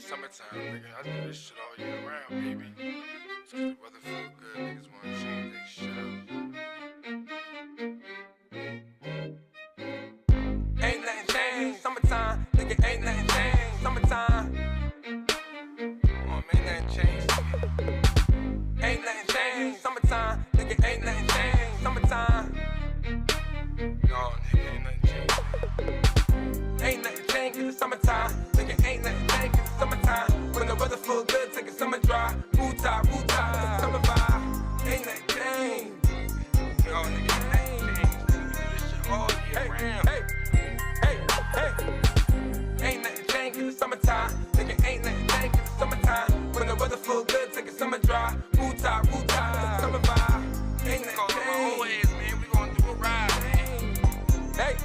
summertime, nigga. I do this shit all year round, baby. It's 'cause the weather feel good, niggas wanna change they shit up. Ain't nothing changed, summertime, nigga, ain't nothing changed, summertime. Come on, man, ain't nothing changed. Ain't nothing changed, summertime, nigga, ain't nothing changed, summertime. No, nigga, ain't nothing changed. Ain't nothing changed 'cause it's summertime, nigga, ain't nothing changed 'cause it's summertime. When the weather feel good, take a summer drive, food top, summer vibe. Ain't nothing changed. No, nigga, ain't changed. Do this shit all year round. Ain't nothing changed 'cause it's summertime, nigga, ain't nothing changed 'cause it's summertime. When the weather feel good, take a summer drive, food top, summer vibe. Ain't nothing changed. Man, we gon' do a ride, man. Hey.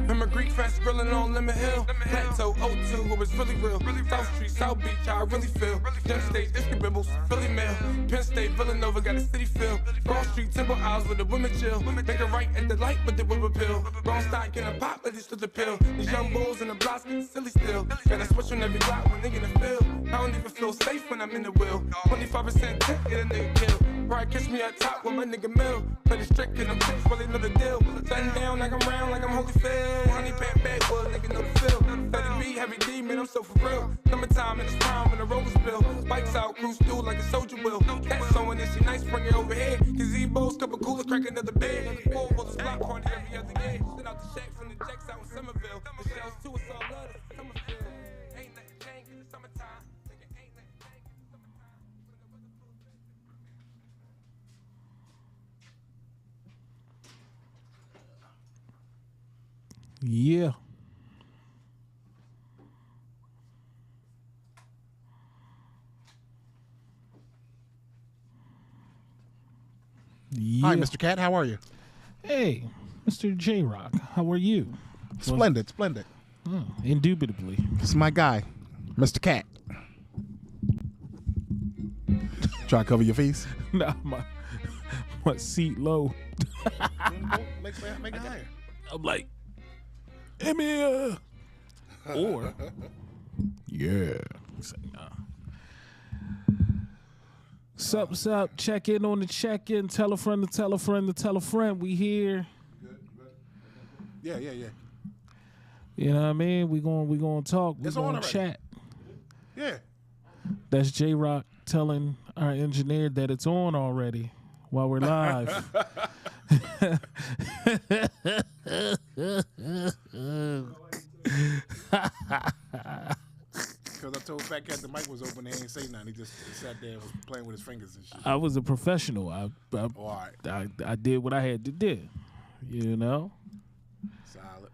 Remember Greek Fest grilling on Lemon Hill? Plateau 02, it was really real. South Street, South Beach, how I really feel. Gem State, Iskra Bibbles, Philly Mill. Penn State, Villanova, got a city feel. Broad Street, Temple Isles with the women chill. Make a right at the light with the whip appeal. Wrong stock in a pop, but it's still the pill. These young bulls in the blocks getting silly still. Got a switch on every block when they in the field. I don't even feel safe when I'm in the wheel. 25% tip, get a nigga killed. Probably catch me at top with my nigga Mill. Play the strict in them tricks while they know the deal. Sitting down like I'm round, like I'm Holyfield. Honey pan backwood, nigga know the feel. Let it be heavy D, man, I'm so for real. Summertime in the prime when the rollers spill. Bikes out, cruise through like a soldier will. That's on this shit nice, bring it over here. Cause E-Bows, couple coolers, crack another bed. Four rollers, block party every other year. Send out the checks from the jacks out in Somerville. The shells too, it's all love, it's Summerfield. Ain't nothing changed 'cause it's summertime. Nigga, ain't nothing changed 'cause it's summertime. Yeah. Hi, Mr. Cat. How are you? Hey, Mr. JAYROCK, how are you? Splendid, splendid. Oh, indubitably. This is my guy, Mr. Cat. Try to cover your face. Nah, my seat low. Make it higher. I'm like, hey, man. Or, yeah. Say, nah. Sup, check in on the check-in. Tell a friend to tell a friend to tell a friend. We here. Yeah. You know what I mean? We gonna talk. We It's on gonna already. chat. Yeah. That's JAYROCK telling our engineer that it's on already while we're live. Because I told FATCAT the mic was open, he ain't say nothing. He just sat there and was playing with his fingers and shit. I was a professional. I did what I had to do. You know? Solid.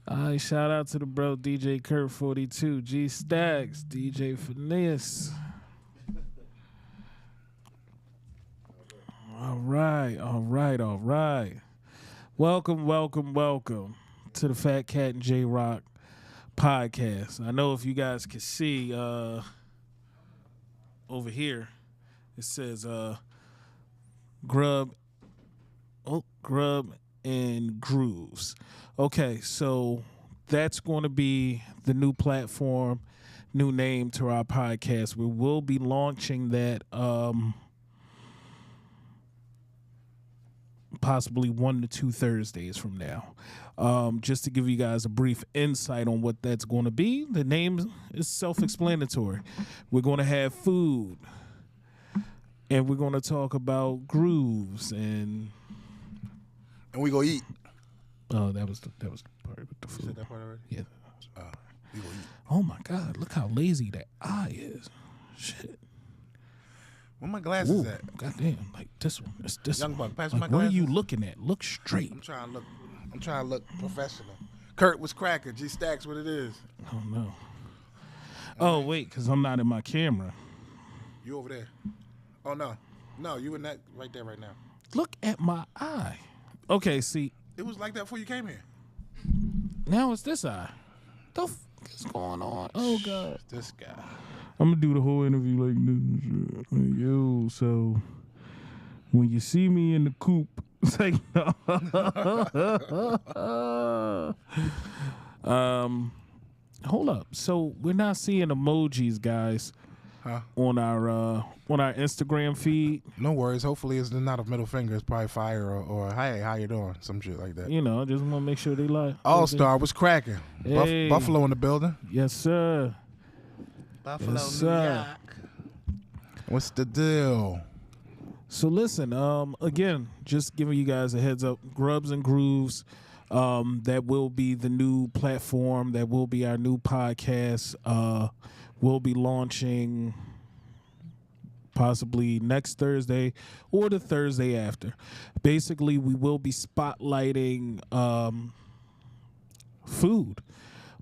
All right, shout out to the bro DJ Kurt 42, G Stacks, DJ Finesse. All right. Welcome to the Fat Cat and JAYROCK podcast. I know if you guys can see over here, it says Grub and Grooves. Okay, so that's going to be the new platform, new name to our podcast. We will be launching that possibly 1 to 2 Thursdays from now. Just to give you guys a brief insight on what that's going to be. The name is self-explanatory. We're going to have food, and we're going to talk about grooves and we go eat. oh, that was the part with the You food. said that part already? Yeah. We go eat. Oh my God! Look how lazy that eye is. Shit. Where my glasses Ooh, at? goddamn! Like this one. It's this Young one. buck, pass me Like, my what are you glasses. looking at? Look straight. I'm trying to look professional. Kurt was cracking. G Stacks, what it is? Oh no. Oh wait, because I'm not in my camera. You over there? Oh no, you in that right there right now. Look at my eye. Okay, see, It was like that before you came here. now it's this eye. The fuck is going on? Oh God. This guy. I'm gonna do the whole interview like this. Like, yo, so when you see me in the coop, it's like, Hold up. So we're not seeing emojis, guys, on our Instagram feed. No worries. Hopefully it's not a middle finger. It's probably fire or hey, how you doing? Some shit like that. You know, just want to make sure they like. All-Star was cracking. Hey. Buffalo in the building. Yes, sir. Buffalo, Yes, New sir. York. What's the deal? So listen, again, just giving you guys a heads up, Grubs and Grooves, that will be the new platform, that will be our new podcast. We'll be launching possibly next Thursday or the Thursday after. Basically, we will be spotlighting food,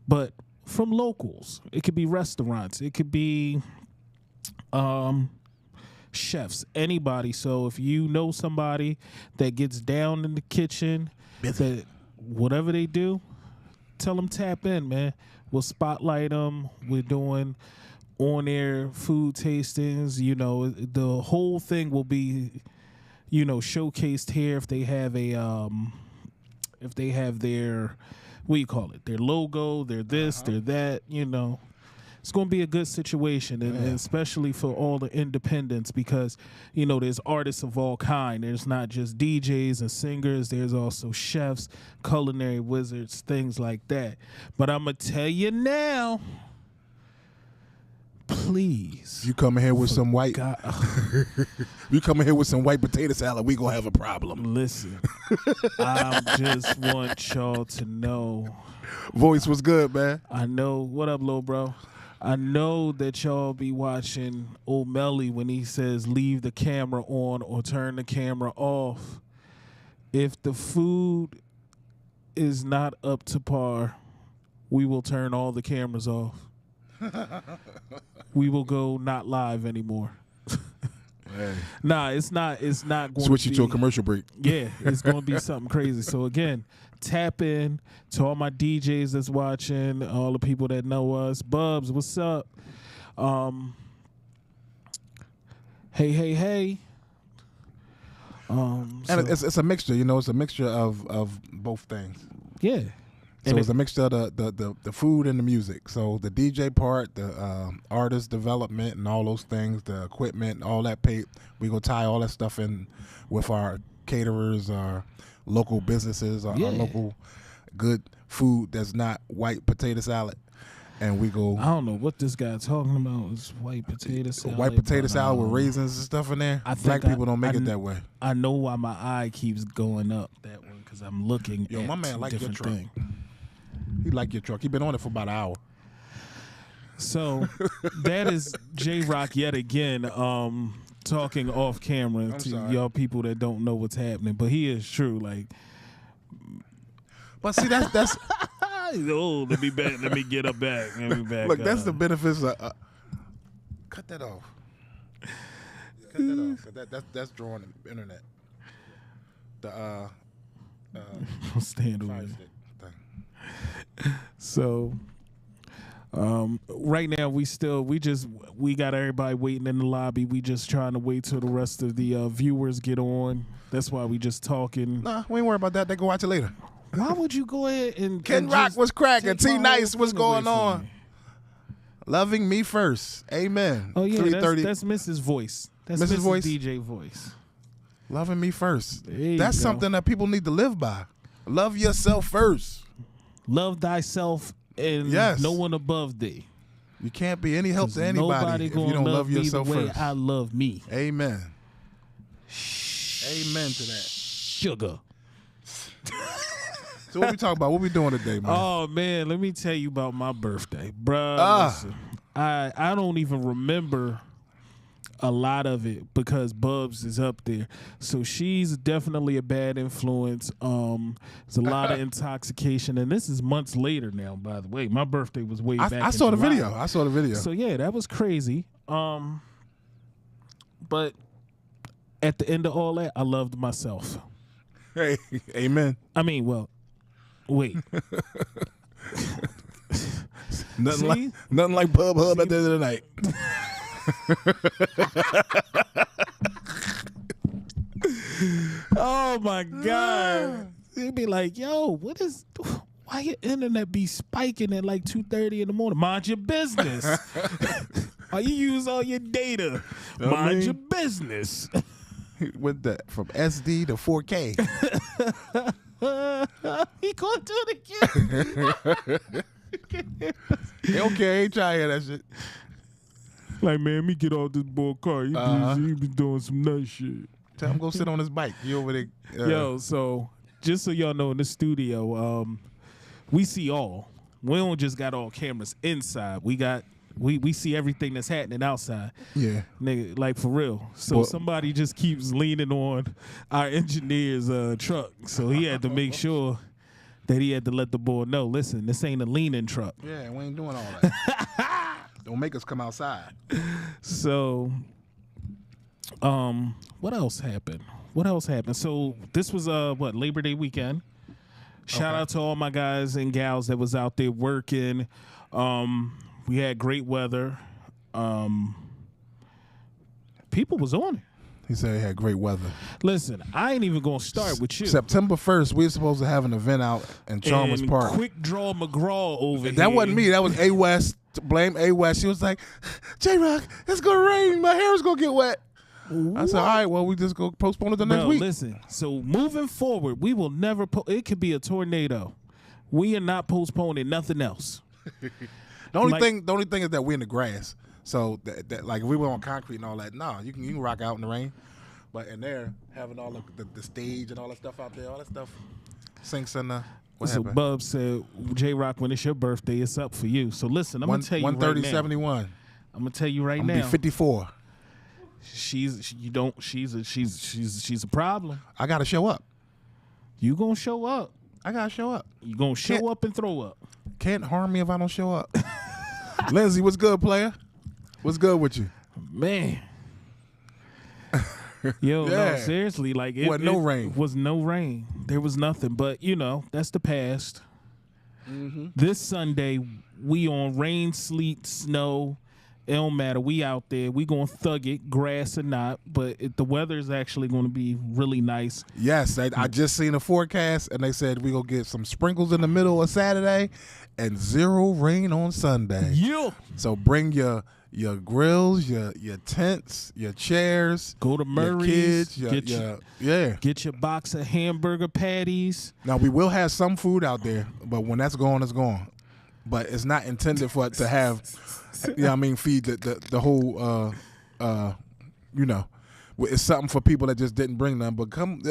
but from locals. It could be restaurants. It could be chefs, anybody. So if you know somebody that gets down in the kitchen, that whatever they do, tell them tap in, man. We'll spotlight them. We're doing on-air food tastings. You know, the whole thing will be, you know, showcased here. If they have their, what do you call it? Their logo, their this, their that. You know, it's going to be a good situation, and especially for all the independents, because, you know, there's artists of all kind. There's not just DJs and singers. There's also chefs, culinary wizards, things like that. But I'm going to tell you now, please. You come in here with some white. You come in here with some white potato salad, we going to have a problem. Listen, I just want y'all to know. Voice was good, man. I know. What up, little bro? I know that y'all be watching Old Melly when he says leave the camera on or turn the camera off. If the food is not up to par, we will turn all the cameras off. We will go not live anymore. Hey. Nah, it's not going Switch to you be, to a commercial break. Yeah, it's going to be something crazy. So again, tap in to all my DJs that's watching, all the people that know us. Bubs, what's up? Hey. And it's a mixture, you know. It's a mixture of both things. Yeah. So it's a mixture of the food and the music. So the DJ part, the artist development and all those things, the equipment, all that we go tie all that stuff in with our caterers, our local businesses, our local good food that's not white potato salad. And we go. I don't know what this guy's talking about. It's white potato salad. White potato salad with raisins and stuff in there. Black people don't make it that way. I know why my eye keeps going up that way, because I'm looking at my man like your different truck. thing. He like your truck. He been on it for about an hour. So that is JAYROCK yet again, talking off camera to y'all people that don't know what's happening. But he is true. Like, but see, that's oh, let me back. Let me get up back. Let me back. Look, that's the benefits of cut that off. Cut that off. That's drawing the internet. The stand fire away. stick thing. So right now we got everybody waiting in the lobby. We just trying to wait till the rest of the viewers get on. That's why we just talking. Nah, we ain't worried about that. They go watch it later. Why would you go ahead and Ken Rock was cracking. take T my Nice, whole what's thing away going from on? me? Loving me first. Amen. Oh yeah, 3:30. that's Mrs. Voice. That's Mrs. Voice? DJ Voice. Loving me first. There you That's go. something that people need to live by. Love yourself first. Love thyself and no one above thee. You can't be any help to anybody Nobody if you gonna don't love me the yourself way first. I love me. Amen. Amen to that. Sugar. So what we talking about? What we doing today, man? Oh man, let me tell you about my birthday, bruh. Listen, I don't even remember a lot of it because Bubs is up there, so she's definitely a bad influence. There's a lot of intoxication, and this is months later now. By the way, my birthday was way back. I saw in the July. video. I saw the video. So yeah, that was crazy. But at the end of all that, I loved myself. Hey, amen. I mean, well, wait. Nothing like Pub Hub at the end of the night. Oh my God. They'd be like, yo, why your internet be spiking at like 2:30 in the morning? Mind your business. Why you use all your data? Mind your business. With that from SD to 4K. He gonna do it again. He okay, ain't trying to hear that shit. Like, man, me get off this boy car. He be doing some nut shit. Tell him go sit on his bike. You over there. Yo, so just so y'all know, in the studio, we see all. We don't just got all cameras inside. We see everything that's happening outside. Yeah. Nigga, like for real. So somebody just keeps leaning on our engineer's truck. So he had to make sure that he had to let the boy know, listen, this ain't a leaning truck. Yeah, we ain't doing all that. Don't make us come outside. So, what else happened? So this was Labor Day weekend. Shout out to all my guys and gals that was out there working. We had great weather. People was on it. He said he had great weather. Listen, I ain't even gonna start with you. September 1st, we were supposed to have an event out in Chalmers And Park. Quick Draw McGraw over here. That wasn't me. That was A West. Blame A West. She was like, JAYROK, it's gonna rain. My hair is gonna get wet. I said, all right, well, we just go postpone it the next week. Listen, so moving forward, we will never, it could be a tornado. We are not postponing nothing else. The only thing is that we're in the grass. So that like if we were on concrete and all that, nah, you can rock out in the rain. But in there, having all the stage and all that stuff out there, all that stuff sinks in the. What so happened? Bub said, JAYROK, when it's your birthday, it's up for you. So listen, I'm gonna tell you right now. 130-71. I'm gonna tell you right I'm now. gonna be 54. She's a problem. I gotta show up. You gonna show up. I gotta show up. You gonna show up and throw up. Can't harm me if I don't show up. Lindsay, what's good, player? What's good with you? Man. Yo, Yeah. no, seriously, like it rain. was no rain. There was nothing, but that's the past. This Sunday, we on rain, sleet, snow. It don't matter. We out there. We gonna thug it, grass or not. But the weather is actually gonna be really nice. Yes, I just seen a forecast, and they said we gonna get some sprinkles in the middle of Saturday, and 0 rain on Sunday. Yeah. So bring your grills, your tents, your chairs. Go to Murray's. Your kids, Get your box of hamburger patties. Now we will have some food out there, but when that's gone, it's gone. But it's not intended for it to have, feed the whole, it's something for people that just didn't bring them. But come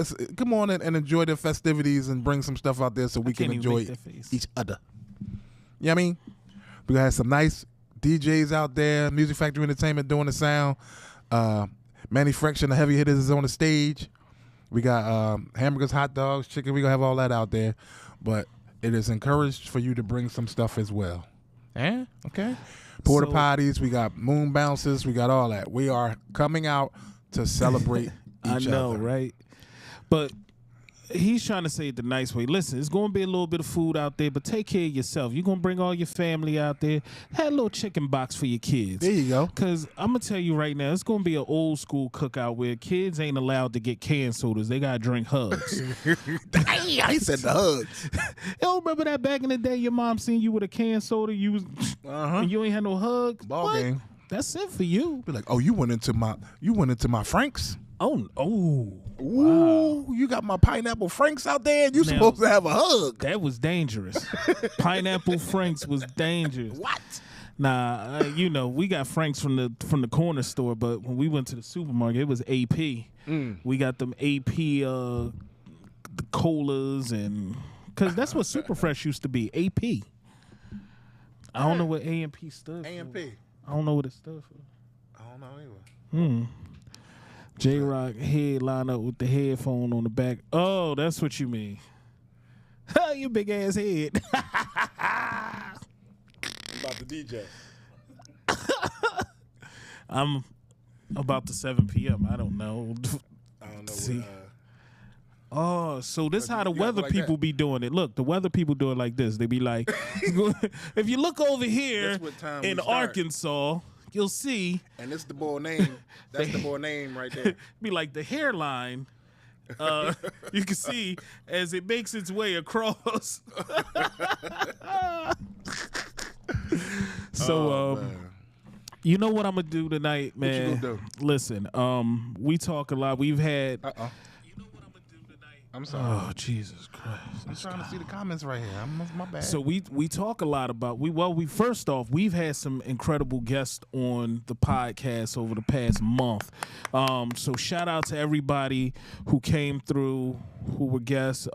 on and enjoy the festivities and bring some stuff out there so we can enjoy each other. You know what I mean? We have some nice DJs out there, Music Factory Entertainment doing the sound. Manny Frection, the heavy hitters, is on the stage. We got hamburgers, hot dogs, chicken. We're going to have all that out there. But it is encouraged for you to bring some stuff as well. Okay. Porta potties. We got moon bounces. We got all that. We are coming out to celebrate each other. I know, right? But he's trying to say it the nice way. Listen, it's going to be a little bit of food out there, but take care of yourself. You're going to bring all your family out there. Have a little chicken box for your kids. There you go. Because I'm going to tell you right now, it's going to be an old school cookout where kids ain't allowed to get canned sodas. They got to drink hugs. I said the hugs. You don't remember that back in the day your mom seen you with a canned soda and you ain't had no hugs? Ball game. That's it for you. Be like, oh, you went into my Franks? Oh. Ooh, Wow. You got my pineapple Franks out there, and you supposed to have a hug. That was dangerous. Pineapple Franks was dangerous. What? Nah, we got Franks from the corner store, but when we went to the supermarket, it was AP. We got them AP the colas, and because that's what Super Fresh used to be. AP. I don't know what AMP stood for. AMP. I don't know what it stood for. I don't know either. JAYROK head line up with the headphone on the back. Oh, that's what you mean. Your big ass head. About the DJ. I'm about to 7 p.m. I don't know. I don't know. See. So this how the weather like people be doing it. Look, the weather people do it like this. They be like, if you look over here in Arkansas, you'll see. And this the boy name. That's the boy name right there. Be like the hairline you can see as it makes its way across. So, you know what I'm gonna do tonight, man? What you gonna do? Listen, we talk a lot. We've had. You know what I'm gonna do tonight? I'm sorry. Oh, Jesus Christ! I'm trying to see the comments right here. My bad. So we talk a lot about we first off, we've had some incredible guests on the podcast over the past month. So shout out to everybody who came through, who were guests.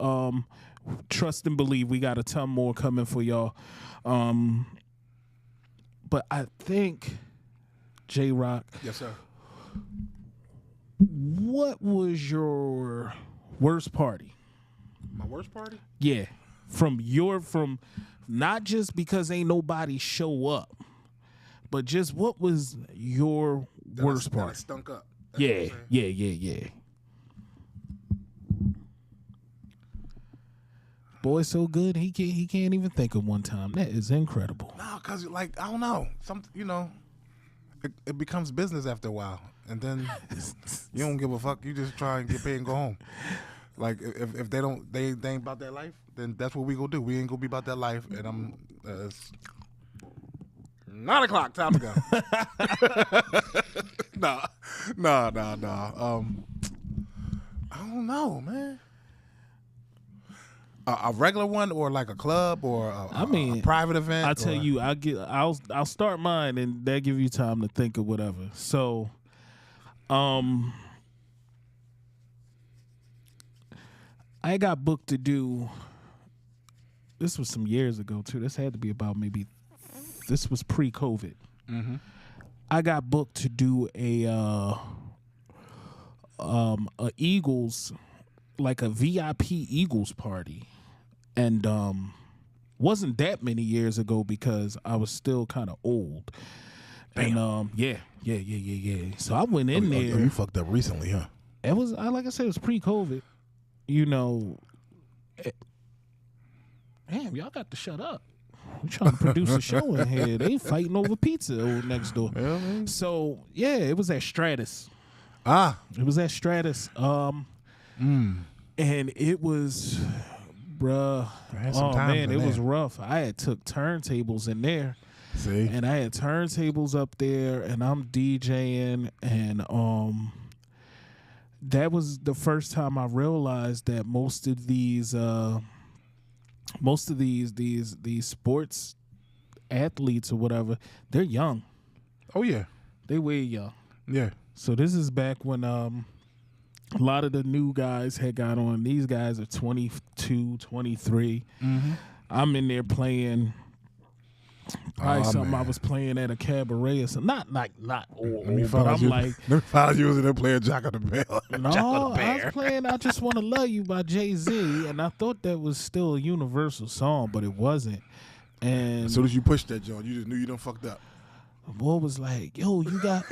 Trust and believe we got a ton more coming for y'all. But I think JAYROCK. Yes, sir. What was your worst party? My worst party? Yeah. From not just because ain't nobody show up, but just what was your worst That I party? stunk up. Yeah. Boy, so good he can't even think of one time. That is incredible. No, cause like I don't know, it becomes business after a while, and then you don't give a fuck. You just try and get paid and go home. Like if they ain't about that life, then that's what we gonna do. We ain't gonna be about that life, and I'm. It's 9 o'clock. Time to go. Nah. I don't know, man. A regular one, or like a club, or a private event. I tell you, I'll start mine, and that give you time to think of whatever. So, I got booked to do. This was some years ago too. This had to be about this was pre-COVID. Mm-hmm. I got booked to do a Eagles, like a VIP Eagles party, and wasn't that many years ago because I was still kind of old. Bam. And yeah. So I went in there. You fucked up recently, huh? It was, like I said, it was pre-COVID. You know, damn, y'all got to shut up. We're trying to produce a show in here. They fighting over pizza over next door. Yeah, man. So yeah, it was at Stratus. It was at Stratus. And it was, bruh. Man, it was rough. I had took turntables in there. See, and I had turntables up there, and I'm DJing, and that was the first time I realized that most of these sports athletes or whatever, they're young. Oh yeah, they way young. Yeah. So this is back when a lot of the new guys had got on. These guys are 22, 23. Mm-hmm. I'm in there playing. Probably something man. I was playing at a cabaret or something. Not old, but I'm like. Let me find out you was in there playing Jack of the Bear. No, I was playing I Just Want to Love You by Jay-Z, and I thought that was still a Universal song, but it wasn't. And as soon as you pushed that joint, you just knew you done fucked up. the boy was like, yo, you got.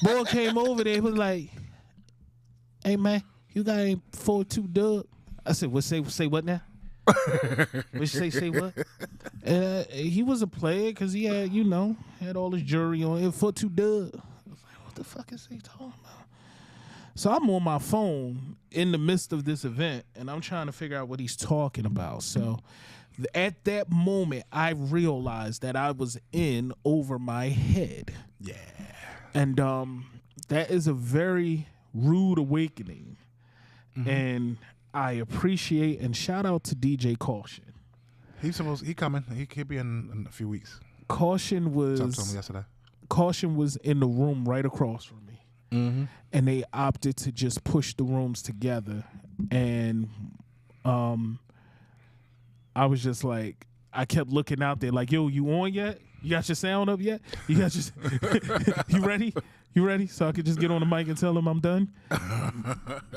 Boy came over there, he was like, hey, man, you got a 4-2 dub? I said, what, say what now? What say what? And he was a player because he had, had all his jewelry on. It was 4-2 dub. I was like, what the fuck is he talking about? So I'm on my phone in the midst of this event, and I'm trying to figure out what he's talking about. So at that moment, I realized that I was in over my head. Yeah. And that is a very rude awakening. Mm-hmm. And I appreciate and shout out to DJ Caution. He coming. He could be in a few weeks. Caution was talked to him yesterday. Caution was in the room right across from me. Mm-hmm. And they opted to just push the rooms together. And I was just like, I kept looking out there like, yo, you on yet? You got your sound up yet? You got your you ready? You ready? So I could just get on the mic and tell him I'm done?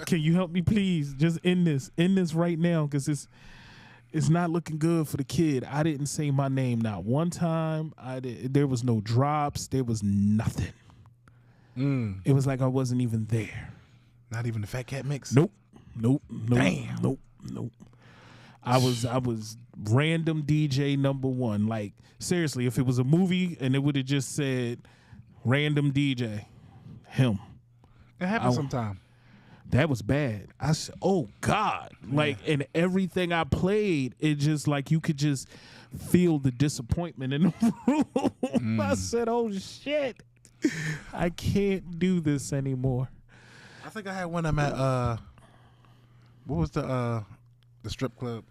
Can you help me, please? Just end this right now, because it's not looking good for the kid. I didn't say my name not one time. There was no drops. There was nothing. It was like I wasn't even there. Not even the FATCAT mix? Nope. Damn. Nope. I was random DJ number one. Like, seriously, if it was a movie and it would have just said random DJ, him. It happens sometime. that was bad. I said, oh God. Like, and everything I played, it just like you could just feel the disappointment in the room. I said, oh shit. I can't do this anymore. I think I had one of them at what was the strip club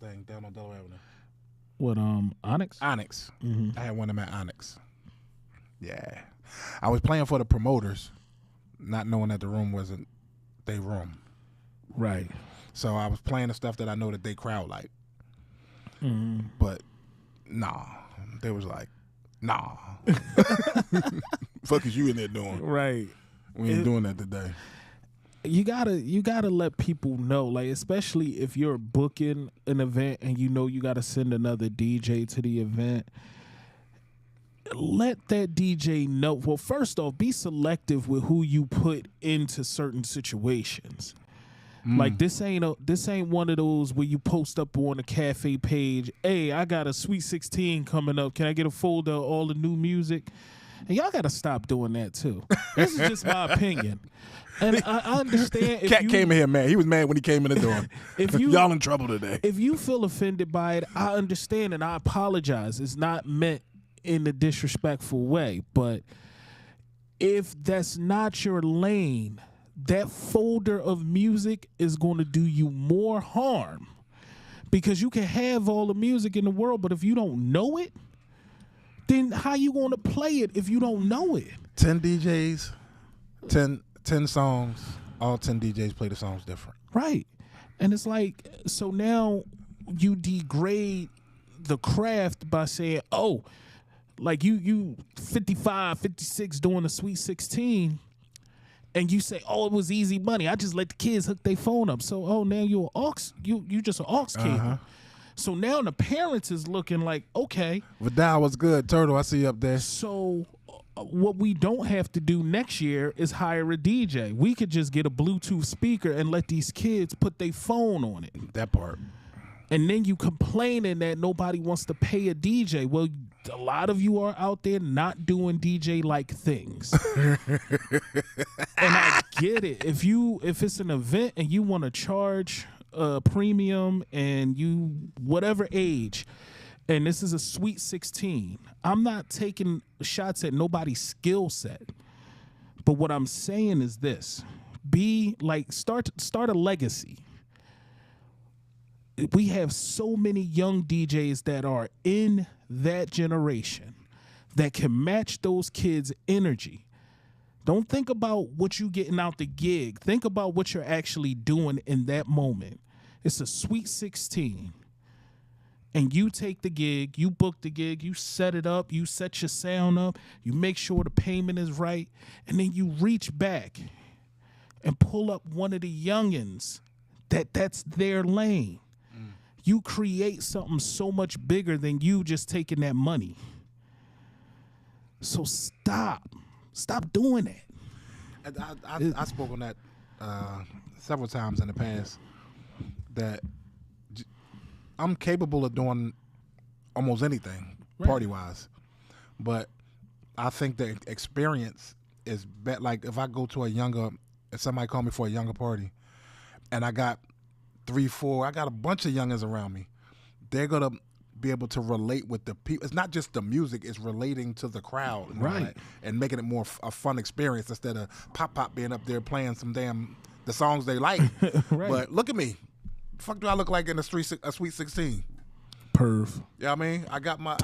thing down on Delaware Avenue? What, Onyx? Onyx. Mm-hmm. I had one of them at Onyx. Yeah. I was playing for the promoters, not knowing that the room wasn't their room. Right. So I was playing the stuff that I know that they crowd like. Mm-hmm. But nah. They was like, nah. Fuck is you in there doing? Right. We ain't doing that today. You gotta let people know, like, especially if you're booking an event and you know you gotta send another DJ to the event. Let that DJ know. Well, first off, be selective with who you put into certain situations. Like this ain't one of those where you post up on a cafe page, hey, I got a Sweet 16 coming up. Can I get a folder of all the new music? And y'all gotta stop doing that too. This is just my opinion. And I understand if Cat came in here mad. He was mad when he came in the door. Y'all in trouble today. If you feel offended by it, I understand and I apologize. It's not meant in a disrespectful way. But if that's not your lane, that folder of music is going to do you more harm. Because you can have all the music in the world, but if you don't know it, then how you going to play it if you don't know it? 10 DJs, 10 songs, all 10 DJs play the songs different. Right. And it's like, so now you degrade the craft by saying, oh, like you 55, 56 doing the Sweet 16, and you say, oh, it was easy money. I just let the kids hook their phone up. So, oh, now you're you just an aux cable. So now the parents is looking like, okay. Vidal was good. Turtle, I see you up there. So what we don't have to do next year is hire a DJ. We could just get a Bluetooth speaker and let these kids put their phone on it. That part. And then you complaining that nobody wants to pay a DJ. Well, a lot of you are out there not doing DJ-like things. And I get it. If it's an event and you want to charge a premium and you whatever age, and this is a Sweet 16, I'm not taking shots at nobody's skill set. But what I'm saying is this. Start a legacy. We have so many young DJs that are in that generation that can match those kids' energy. Don't think about what you getting out the gig. Think about what you're actually doing in that moment. It's a Sweet 16. And you take the gig, you book the gig, you set it up, you set your sound up, you make sure the payment is right, and then you reach back and pull up one of the youngins that's their lane. You create something so much bigger than you just taking that money. So stop doing that. I spoke on that several times in the past, that I'm capable of doing almost anything, right, party-wise. But I think the experience is better. Like if I go to if somebody call me for a younger party, and I got 3, 4, I got a bunch of youngins around me, they're going to be able to relate with the people. It's not just the music, it's relating to the crowd. Right. And making it more a fun experience instead of Pop being up there playing the songs they like. Right. But look at me. Fuck do I look like in a Sweet 16? Perv. Yeah, I mean, I got my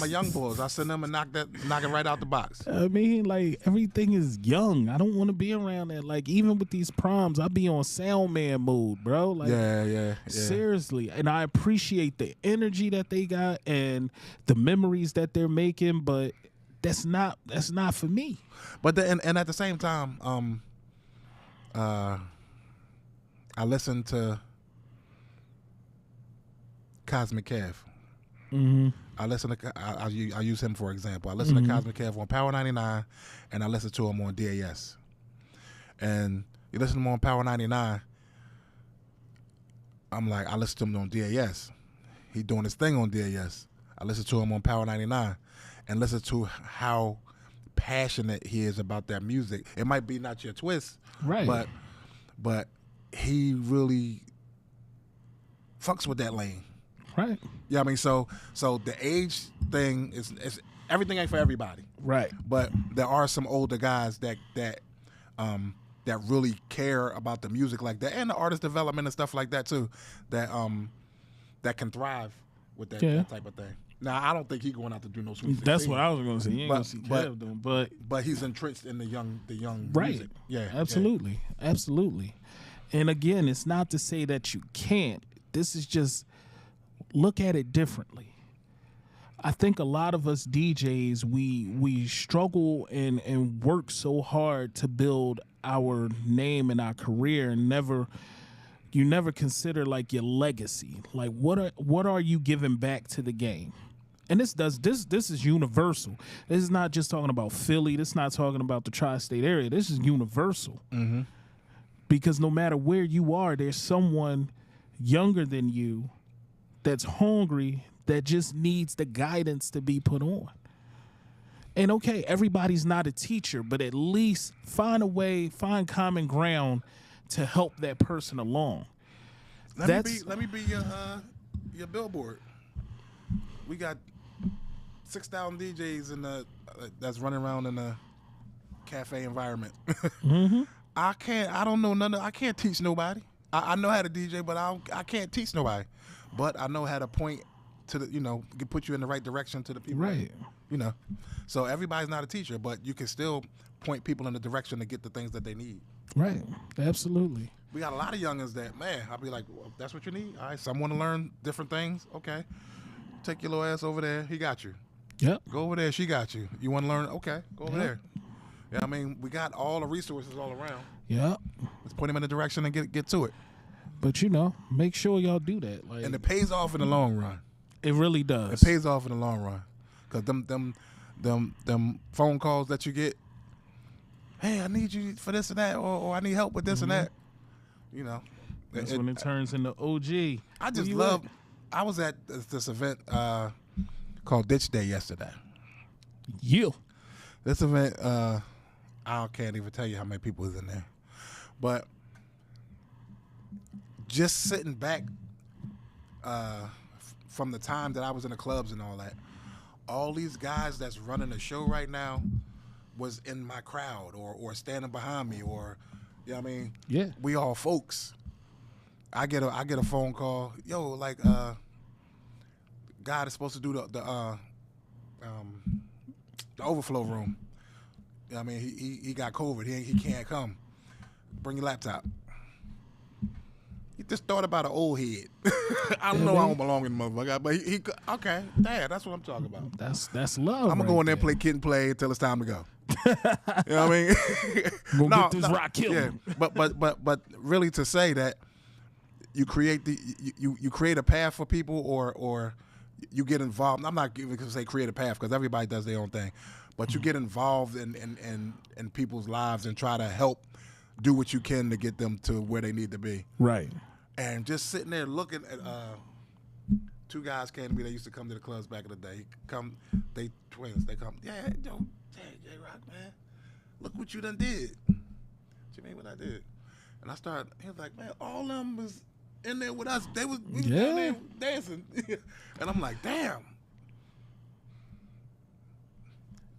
young boys. I send them and knock it right out the box. I mean, like, everything is young. I don't want to be around that. Like, even with these proms, I be on sound man mode, bro. Like, yeah. Seriously. And I appreciate the energy that they got and the memories that they're making, but that's not for me. But and at the same time, I listen to Cosmic Kev. Mm-hmm. I listen to I use him for example. I listen to Cosmic Kev on Power 99, and I listen to him on DAS. And you listen to him on Power 99, I'm like, I listen to him on DAS. He doing his thing on DAS. I listen to him on Power 99 and listen to how passionate he is about that music. It might be not your twist, right, but but he really fucks with that lane. Right. Yeah, I mean, so the age thing is everything ain't for everybody. Right. But there are some older guys that really care about the music like that and the artist development and stuff like that too. That can thrive with that type of thing. Now, I don't think he's going out to do no Sweet 16. That's what I was going to say. You ain't going to see Kev doing, but he's entrenched in the young right. music. Yeah, absolutely, absolutely. And again, it's not to say that you can't. This is just look at it differently. I think a lot of us DJs, we struggle and work so hard to build our name and our career, and you never consider like your legacy. Like what are you giving back to the game? And this is universal. This is not just talking about Philly. This is not talking about the tri-state area. This is universal. Mm-hmm. Because no matter where you are, there's someone younger than you that's hungry, that just needs the guidance to be put on. And okay, everybody's not a teacher, but at least find a way, find common ground to help that person along. Let me be your billboard. We got 6,000 DJs in the that's running around in a cafe environment. Mm-hmm. I don't know none of, I can't teach nobody. I know how to DJ, but I can't teach nobody. But I know how to point to the, put you in the right direction to the people. Right. So everybody's not a teacher, but you can still point people in the direction to get the things that they need. Right. Absolutely. We got a lot of youngins that, man, I'll be like, well, that's what you need? All right, someone to learn different things? Okay. Take your little ass over there. He got you. Yep. Go over there. She got you. You want to learn? Okay. Go over there. Yeah, I mean, we got all the resources all around. Yep. Let's point them in the direction and get to it. But, make sure y'all do that. Like, and it pays off in the long run. It really does. It pays off in the long run. Because them phone calls that you get, hey, I need you for this and that, or I need help with this and that. That's when it turns into OG. I just love. I was at this event called Ditch Day yesterday. You. This event, I can't even tell you how many people was in there, but just sitting back from the time that I was in the clubs and all that, all these guys that's running the show right now was in my crowd or standing behind me, or yeah, we all folks. I get a phone call, yo, like guy that's supposed to do the overflow room. He got COVID. He can't come. Bring your laptop. He just thought about an old head. I don't know. I don't belong in the motherfucker, but he okay. Damn, that's what I'm talking about. That's love. I'm gonna go in there and play kid and play until it's time to go. You know what I mean? Get this rock killed. Yeah, but really to say that you create you create a path for people, or you get involved. I'm not even gonna say create a path because everybody does their own thing, but you get involved in people's lives and try to help do what you can to get them to where they need to be. Right. And just sitting there looking at two guys came to me. They used to come to the clubs back in the day. They twins. They come. Yeah, yo, JAYROCK, man. Look what you done did. What you mean what I did? And I started. He was like, man, all of them was in there with us. We was down there dancing. And I'm like, damn.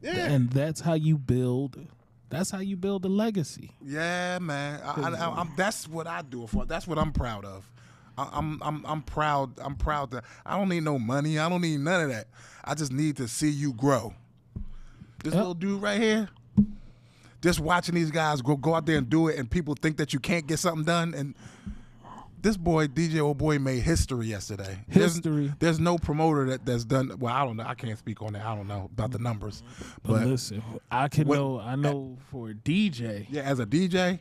Yeah. And that's how you build. That's how you build a legacy. Yeah, man. That's what I do it for. That's what I'm proud of. I'm proud. I'm proud that I don't need no money. I don't need none of that. I just need to see you grow. This little dude right here, just watching these guys go out there and do it, and people think that you can't get something done. And this boy, DJ Old Boy, made history yesterday. History. There's no promoter that's done. Well, I don't know. I can't speak on that. I don't know about the numbers. But listen, I know for a DJ. Yeah, as a DJ.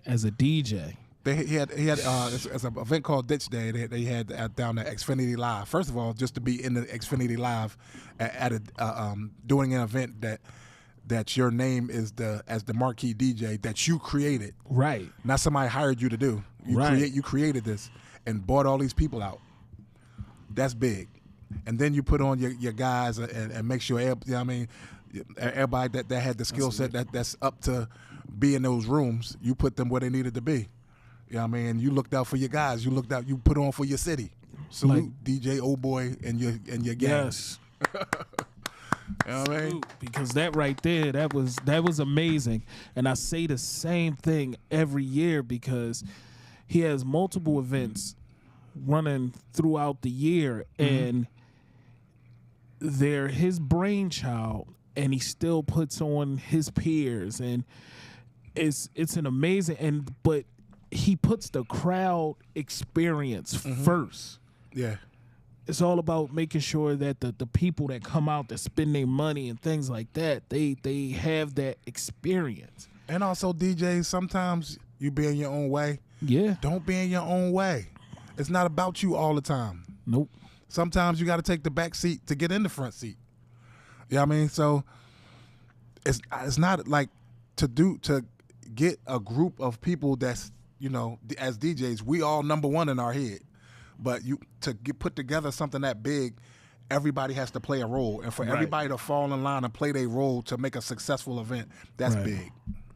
He had it's an event called Ditch Day. They had down at Xfinity Live. First of all, just to be in the Xfinity Live at doing an event that your name is as the marquee DJ that you created. Right. Not somebody hired you to do. You created this and bought all these people out. That's big. And then you put on your guys and make sure everybody that had the skill set that's up to be in those rooms, you put them where they needed to be. You know what I mean? You looked out for your guys. You looked out. You put on for your city. Salute DJ Old Boy and your gang. Yes. You know what I mean? Because that right there, that was amazing. And I say the same thing every year because he has multiple events running throughout the year, and they're his brainchild, and he still puts on his peers, and it's an amazing, but he puts the crowd experience first. Yeah. It's all about making sure that the people that come out to spend their money and things like that, they have that experience. And also, DJs, sometimes you be in your own way. Yeah. Don't be in your own way. It's not about you all the time. Nope. Sometimes you got to take the back seat to get in the front seat. You know what I mean? So it's not like to get a group of people that's, as DJs, we all number one in our head. But put together something that big, everybody has to play a role. And for everybody to fall in line and play their role to make a successful event, that's big.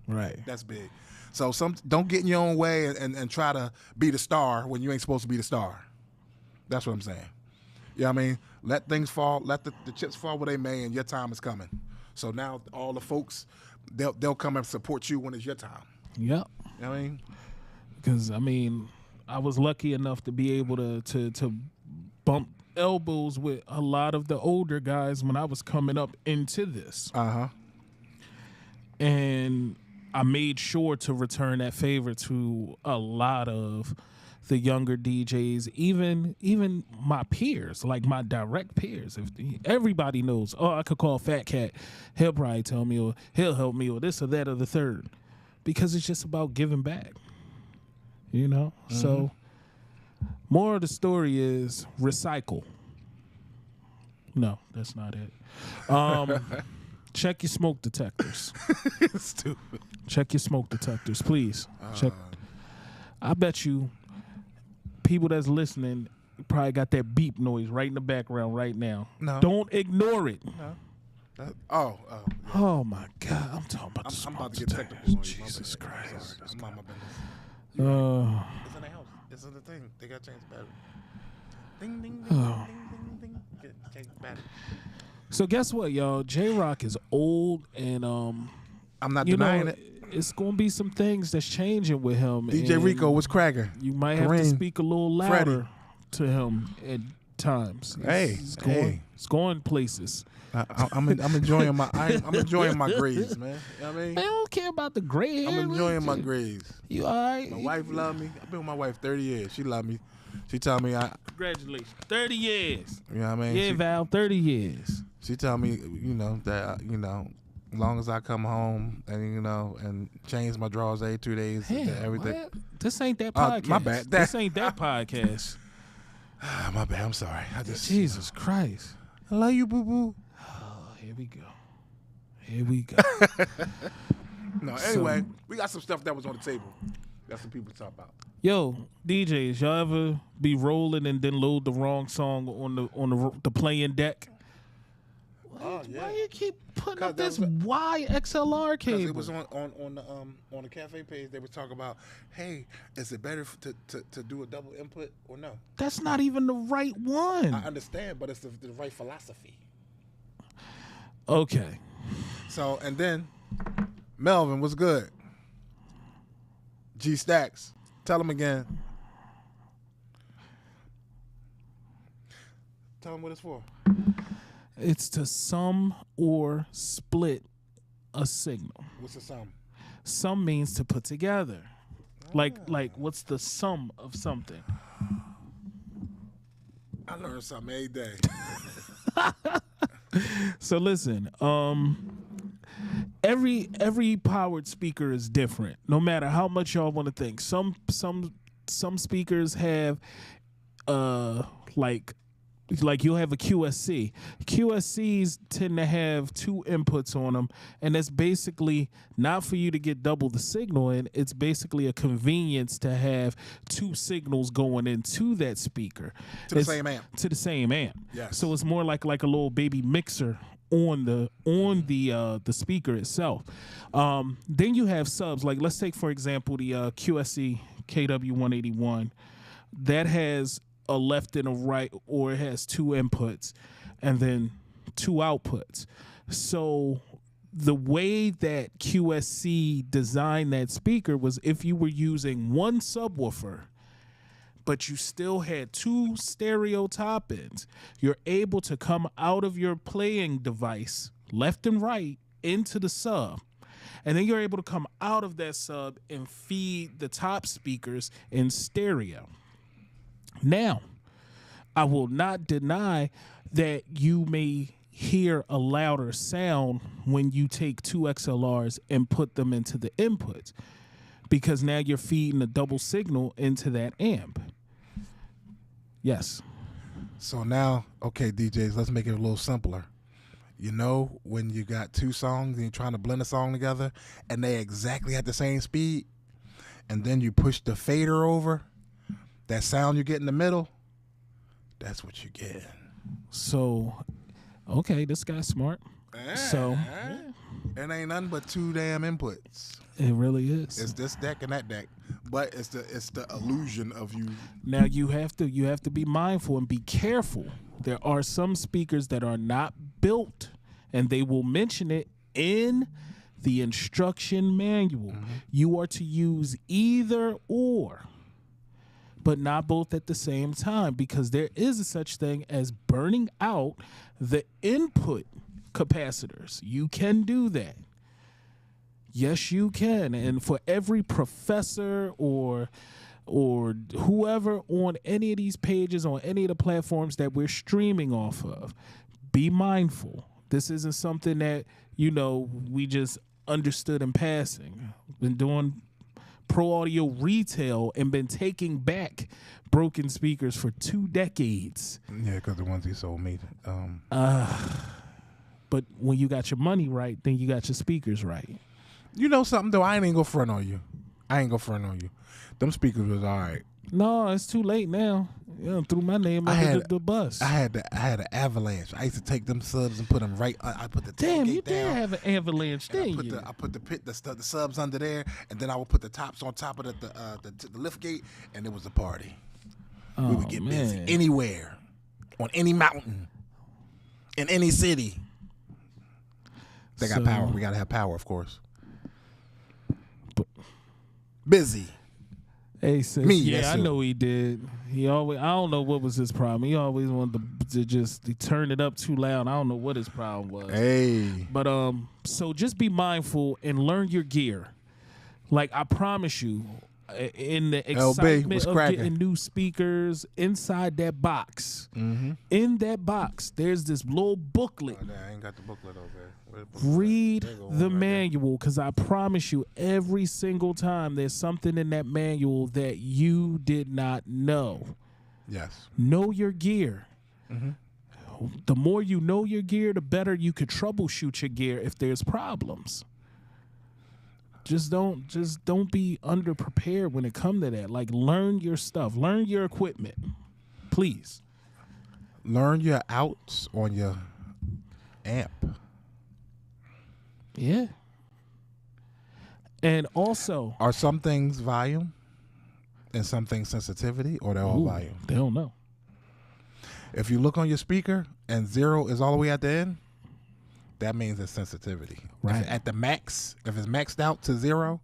Right. That's big. So don't get in your own way and try to be the star when you ain't supposed to be the star. That's what I'm saying. You know what I mean? Let things fall. Let the chips fall where they may, and your time is coming. So now all the folks, they'll come and support you when it's your time. Yep. You know what I mean? Because, I was lucky enough to be able to bump elbows with a lot of the older guys when I was coming up into this. And I made sure to return that favor to a lot of the younger DJs, even my peers, like my direct peers. If everybody knows, I could call FATCAT, he'll probably tell me, or he'll help me, or this or that or the third, because it's just about giving back. So more of the story is recycle. No, that's not it. Check your smoke detectors. Stupid. Check your smoke detectors, please. Check. I bet you people that's listening probably got that beep noise right in the background right now. No. Don't ignore it. No. Oh my God! I'm talking about the I'm smoke about to get detectors. technical on you. Jesus Christ! I'm on my business. It's in the house. It's in the thing. They got to change the battery. Ding, ding, ding, ding, ding, ding. Change the battery. So guess what, y'all? JAYROCK is old, and I'm not denying it. It's gonna be some things that's changing with him. DJ Rico was cracking. You might have to speak a little louder to him at times. It's going places. I'm enjoying I'm enjoying my grades, man. You know what I mean? I don't care about the grades. I'm enjoying my grades. You all right? My wife love me. I've been with my wife 30 years. She love me. She tell me Congratulations. 30 years. You know what I mean? Yeah, Val, 30 years. She tell me, that as long as I come home and and change my drawers every 2 days, everything. What? This ain't that podcast. My bad. This ain't that podcast. My bad. I'm sorry. Jesus Christ. I love you, boo boo. Oh, here we go. No, anyway, we got some stuff that was on the table. That's what people talk about. Yo, DJs, y'all ever be rolling and then load the wrong song on the playing deck? Why you keep putting up this YXLR cable? Because it was on the cafe page. They were talking about, hey, is it better to do a double input or no? That's not even the right one. I understand, but it's the right philosophy. Okay. So, and then Melvin was good. G Stacks. Tell him again. Tell him what it's for. It's to sum or split a signal. What's the sum? Sum means to put together. Like what's the sum of something? I learn something every day. So listen, every powered speaker is different. No matter how much y'all want to think. Some speakers have like you'll have a QSC. QSCs tend to have two inputs on them, and that's basically not for you to get double the signal in. It's basically a convenience to have two signals going into that speaker. To the same amp. To the same amp. Yes. So it's more like a little baby mixer on the speaker itself. Then you have subs. Like let's take for example the QSC KW181, that has a left and a right, or it has two inputs and then two outputs. So the way that QSC designed that speaker was if you were using one subwoofer, but you still had two stereo top ends, you're able to come out of your playing device, left and right, into the sub. And then you're able to come out of that sub and feed the top speakers in stereo. Now, I will not deny that you may hear a louder sound when you take two XLRs and put them into the inputs, because now you're feeding a double signal into that amp. Yes. So now, okay, DJs, let's make it a little simpler. You know, when you got two songs and you're trying to blend a song together and they exactly at the same speed, and then you push the fader over, that sound you get in the middle, that's what you get. So, okay, this guy's smart. So, it ain't nothing but two damn inputs. it really is. It's this deck and that deck, but it's the illusion of you. Now you have to be mindful and be careful. There are some speakers that are not built, and they will mention it in the instruction manual. Mm-hmm. You are to use either or, but not both at the same time, because there is a such thing as burning out the input capacitors. You can do that. Yes, you can. And for every professor or whoever on any of these pages, on any of the platforms that we're streaming off of, be mindful. This isn't something that, we just understood in passing. Been doing pro audio retail and been taking back broken speakers for 2 decades. Yeah, because the ones he sold me. But when you got your money right, then you got your speakers right. You know something, though? I ain't gonna front on you. Them speakers was all right. No, it's too late now. Threw my name under the bus. I had an avalanche. I used to take them subs and put them right. I put the damn. You tailgate down. did have an avalanche, didn't you? I put the subs under there, and then I would put the tops on top of the lift gate, and it was a party. Oh, we would get busy anywhere, on any mountain, in any city. They got power. We gotta have power, of course. Busy. Hey, sis, me. Yeah, I know he did. I don't know what was his problem. He always wanted to just turn it up too loud. I don't know what his problem was. Hey. But so just be mindful and learn your gear. Like, I promise you, in the excitement of getting new speakers, inside that box, in that box, there's this little booklet. Oh, I ain't got the booklet over there. Read the manual, because I promise you, every single time there's something in that manual that you did not know. Yes. Know your gear. Mm-hmm. The more you know your gear, the better you could troubleshoot your gear if there's problems. Just don't be underprepared when it comes to that. Like, learn your stuff. Learn your equipment. Please. Learn your outs on your amp. Yeah. And also, are some things volume and some things sensitivity, or they're all volume? They don't know. If you look on your speaker and 0 is all the way at the end, that means it's sensitivity. Right. If at the max, if it's maxed out to 0,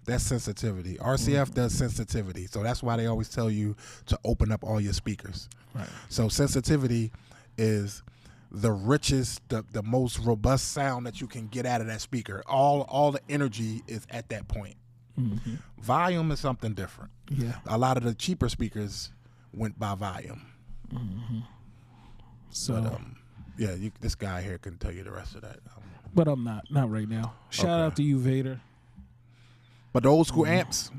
that's sensitivity. RCF does sensitivity. So that's why they always tell you to open up all your speakers. Right. So sensitivity is the richest, the most robust sound that you can get out of that speaker. All the energy is at that point. Mm-hmm. Volume is something different. Yeah. A lot of the cheaper speakers went by volume. Mm-hmm. So, but, this guy here can tell you the rest of that. But I'm not right now. Shout out to you, Vader. But the old school amps,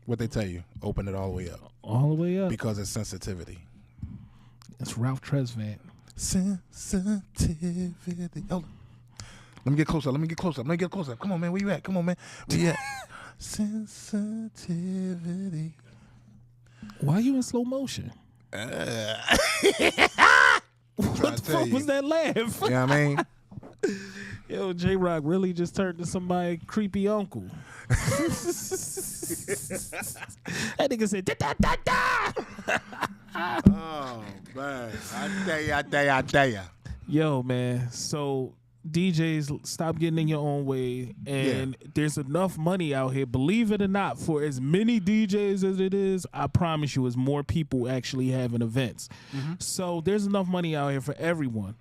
what they tell you, open it all the way up. All the way up. Because it's sensitivity. It's Ralph Tresvant. Sensitivity. Oh, let me get closer. Come on, man. Where you at? Come on, man. Where you at? Sensitivity. Why are you in slow motion? What the fuck was that laugh? You know what I mean? Yo, JAYROK really just turned to somebody creepy uncle. That nigga said, da, da, da, da. Oh, man. I tell ya. Yo, man. So DJs, stop getting in your own way. And there's enough money out here, believe it or not, for as many DJs as it is, I promise you, as more people actually having events. So there's enough money out here for everyone.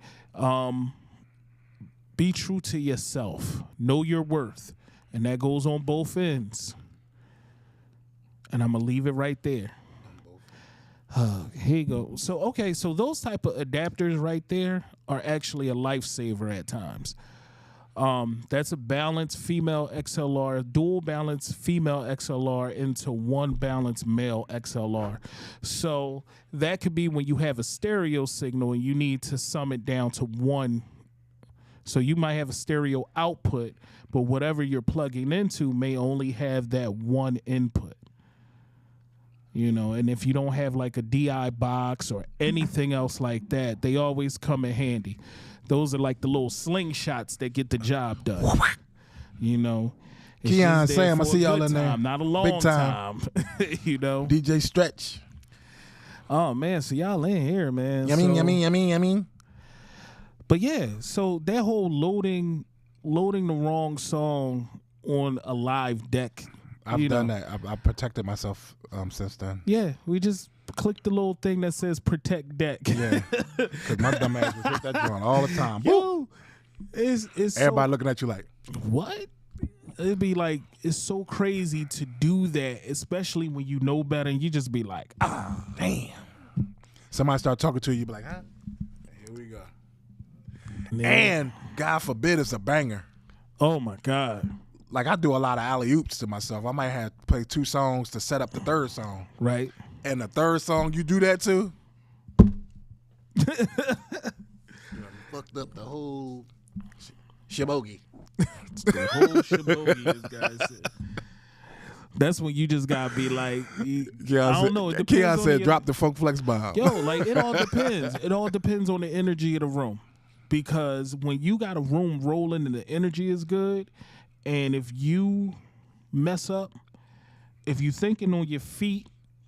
Be true to yourself. Know your worth. And that goes on both ends. And I'm going to leave it right there. Here you go. So, okay, so those type of adapters right there are actually a lifesaver at times. That's a balanced female XLR, dual balance female XLR into one balanced male XLR. So that could be when you have a stereo signal and you need to sum it down to one. So you might have a stereo output, but whatever you're plugging into may only have that one input. You know, and if you don't have like a DI box or anything else like that, they always come in handy. Those are like the little slingshots that get the job done. You know, Keon, Sam, I see y'all in there. Not a long Big time. You know, DJ Stretch. Oh man, so y'all in here, man. Yummy. But yeah, so that whole loading the wrong song on a live deck. I've done that. I protected myself since then. Yeah, we just click the little thing that says protect deck. Yeah, because my dumb ass would hit that joint all the time. Yo, it's everybody so, looking at you like, what? It'd be like, it's so crazy to do that, especially when you know better and you just be like, damn. Somebody start talking to you, you be like, huh? Here we go. And God forbid it's a banger. Oh my God. Like I do a lot of alley-oops to myself. I might have to play 2 songs to set up the third song. Right. And the third song, you do that too? Fucked up the whole shibogi. The whole shibogi, this guy said. That's when you just gotta be like, I don't know. It depends. Keon said, "Drop the funk flex bomb." Yo, like it all depends. It all depends on the energy of the room, because when you got a room rolling and the energy is good, and if you mess up, if you thinking on your feet,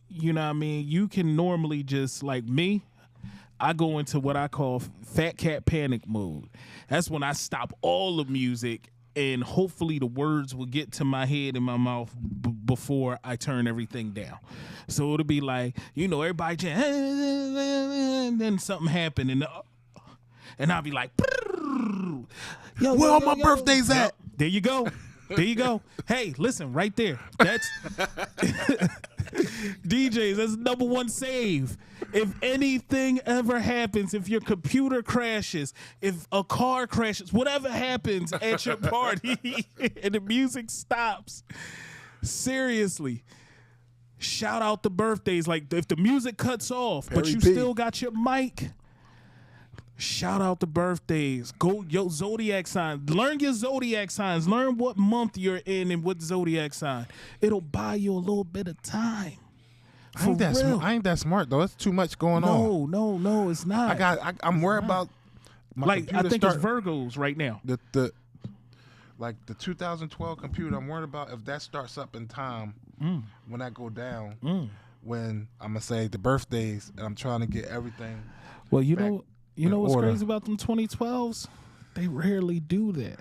you know what I mean, you can normally just, like me, I go into what I call FATCAT panic mode. That's when I stop all the music. And hopefully the words will get to my head and my mouth before I turn everything down. So it'll be like, you know, everybody, and then something happened, and I'll be like, yo, where all my birthdays at? There you go. There you go. Hey, listen, right there. That's DJs, that's #1 save. If anything ever happens, if your computer crashes, if a car crashes, whatever happens at your party and the music stops, seriously, shout out the birthdays. Like if the music cuts off, but you still got your mic, shout out the birthdays. Go, yo, zodiac signs. Learn your zodiac signs. Learn what month you're in and what zodiac sign. It'll buy you a little bit of time. I ain't that smart though. It's too much going on. No, it's not. I'm worried about my like I think it's Virgos right now. The 2012 computer. I'm worried about if that starts up in time when that go down. When I'm gonna say the birthdays, and I'm trying to get everything. Well, you know what's order. crazy about them 2012s? They rarely do that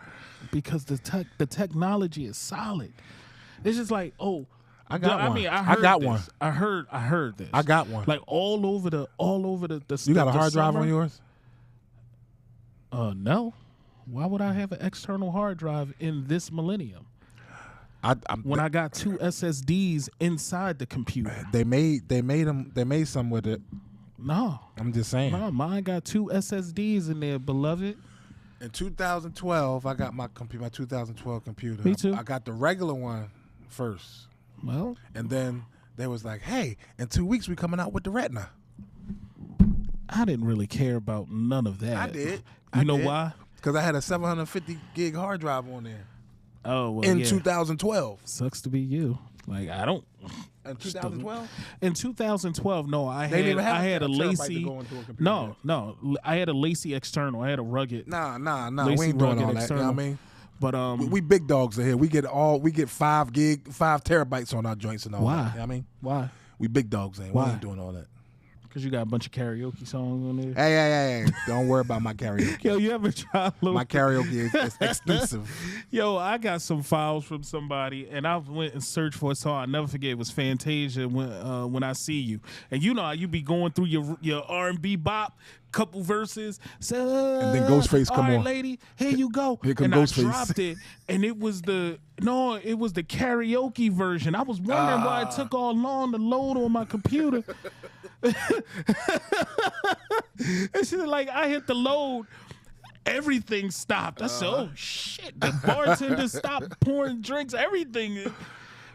because the technology is solid. It's just like, oh, I got one. I mean, I heard this. I got one. Like all over the You got a hard drive on yours? No. Why would I have an external hard drive in this millennium? I got 2 SSDs inside the computer. They made some with it. No. I'm just saying. No, mine got 2 SSDs in there, beloved. In 2012, I got my 2012 computer. Me too. I got the regular one first. Well. And then they was like, hey, in 2 weeks we coming out with the Retina. I didn't really care about none of that. I did. You know why? Because I had a 750 gig hard drive on there. Oh, well, in 2012. Sucks to be you. Like I don't. In 2012? In 2012, no, I They didn't even have had a terabyte to lacy. go into a computer No, I had a lacy external. I had a rugged. Nah. Lacy We ain't doing rugged all that. external. You know what I mean? But We big dogs in here. We get 5 terabytes on our joints and all Why? that. You know what I mean? Why? We big dogs in here. Why? We ain't doing all that. Because you got a bunch of karaoke songs on there. Hey. Don't worry about my karaoke. Yo, you ever try My karaoke is exclusive. Yo, I got some files from somebody, and I went and searched for a song. I'll never forget. It was Fantasia, When I See You. And you know how you be going through your R&B bop, couple verses. So, And then Ghostface come all right, on. lady, here you go. Here come and Ghostface. I dropped it, and it was the karaoke version. I was wondering why it took all long to load on my computer. And she was like, I hit the load. Everything stopped. I said, oh, shit. The bartender stopped pouring drinks. Everything.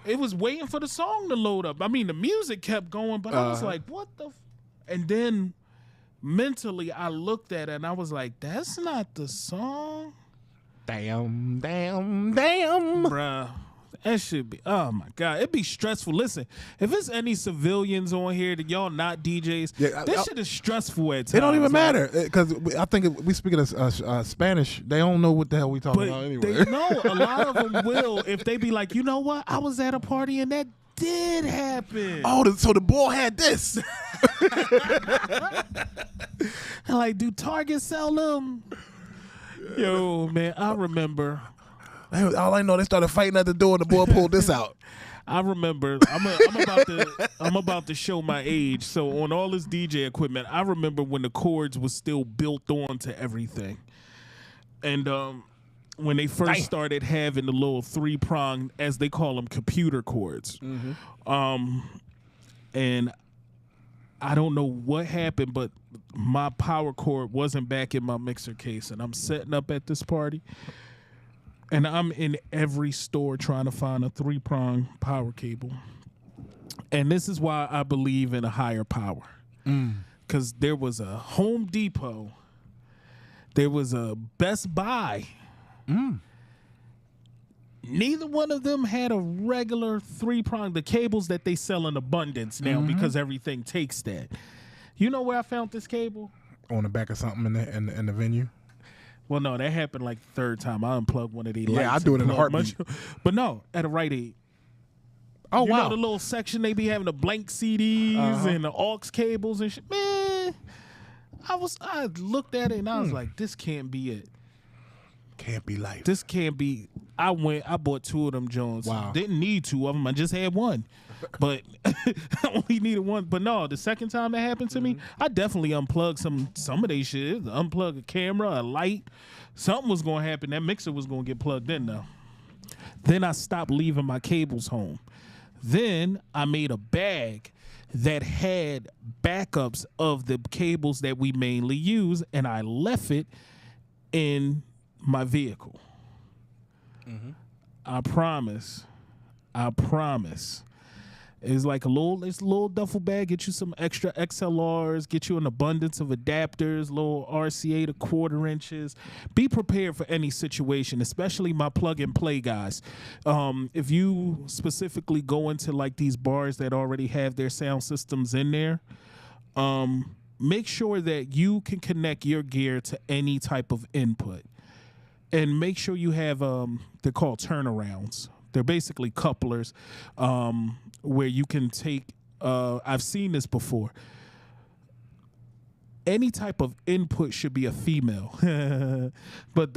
It was waiting for the song to load up. I mean, the music kept going, but I was like, what the And then mentally, I looked at it, and I was like, that's not the song. Damn. Bruh. That should be, oh my God, it'd be stressful. Listen, if it's any civilians on here that y'all not DJs, this shit is stressful at times. It don't even matter because I think we speaking of Spanish. They don't know what the hell we talking about anyway. They know a lot of them will if they be like, you know what, I was at a party and that did happen. Oh, so the boy had this. Like, do Target sell them? Yo, man, I remember. All I know, they started fighting at the door, and the boy pulled this out. I remember. I'm about to show my age. So on all this DJ equipment, I remember when the cords was still built onto everything, and when they first started having the little 3-prong, as they call them, computer cords. And I don't know what happened, but my power cord wasn't back in my mixer case, and I'm setting up at this party. And I'm in every store trying to find a 3-prong power cable. And this is why I believe in a higher power. Because there was a Home Depot. There was a Best Buy. Neither one of them had a regular 3-prong. The cables that they sell in abundance now because everything takes that. You know where I found this cable? On the back of something in the venue. Well, no, that happened like the third time. I unplugged one of these lights. Yeah, I do it in a heartbeat. But no, at a Rite Aid. Oh, you wow. know the little section they be having the blank CDs and the aux cables and shit? Man, I looked at it and I was like, this can't be it. Can't be life. This can't be. I bought 2 of them Jones. Wow. Didn't need 2 of them. I just had 1. But I only needed 1. But no, the second time that happened to me, I definitely unplugged some of they shit. Unplug a camera, a light. Something was going to happen. That mixer was going to get plugged in though. Then I stopped leaving my cables home. Then I made a bag that had backups of the cables that we mainly use, and I left it in my vehicle. I promise. It's like a little duffel bag. Get you some extra XLRs. Get you an abundance of adapters. Little RCA to 1/4 inches. Be prepared for any situation, especially my plug and play guys. If you specifically go into like these bars that already have their sound systems in there, make sure that you can connect your gear to any type of input. And make sure you have, they're called turnarounds. They're basically couplers where you can take, I've seen this before. Any type of input should be a female. But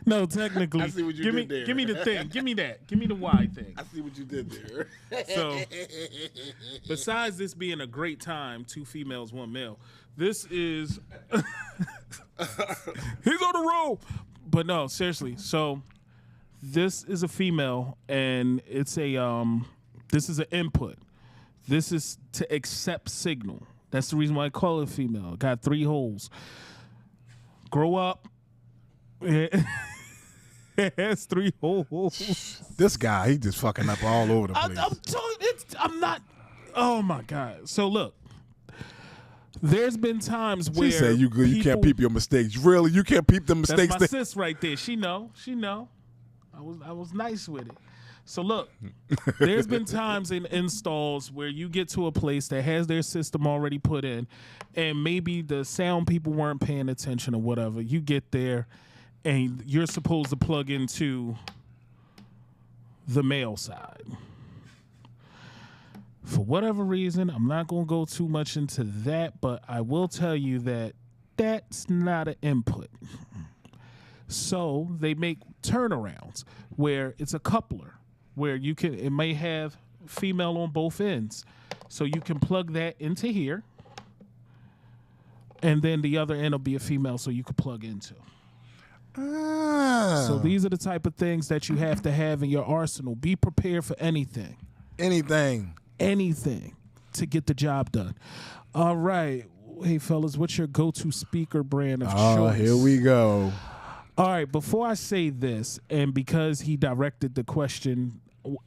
no, technically. I see what you did there. Give me the thing. Give me that. Give me the Y thing. I see what you did there. So, besides this being a great time, 2 females, 1 male, this is he's on the roll. But no, seriously. So, this is a female, and it's a this is an input. This is to accept signal. That's the reason why I call it female. It got 3 holes. Grow up. It has 3 holes. This guy, he just fucking up all over the place. I'm not. Oh my God. So look, there's been times where She said you good. You can't peep your mistakes. Really, you can't peep the mistakes. That's my sis right there. She know. I was nice with it. So look, there's been times in installs where you get to a place that has their system already put in, and maybe the sound people weren't paying attention or whatever. You get there, and you're supposed to plug into the male side. For whatever reason, I'm not going to go too much into that, but I will tell you that that's not an input. So they make turnarounds where it's a coupler, where it may have female on both ends. So you can plug that into here, and then the other end will be a female so you can plug into. So these are the type of things that you have to have in your arsenal. Be prepared for anything. Anything to get the job done. All right. Hey, fellas, what's your go-to speaker brand of choice? Oh, here we go. All right, before I say this, and because he directed the question,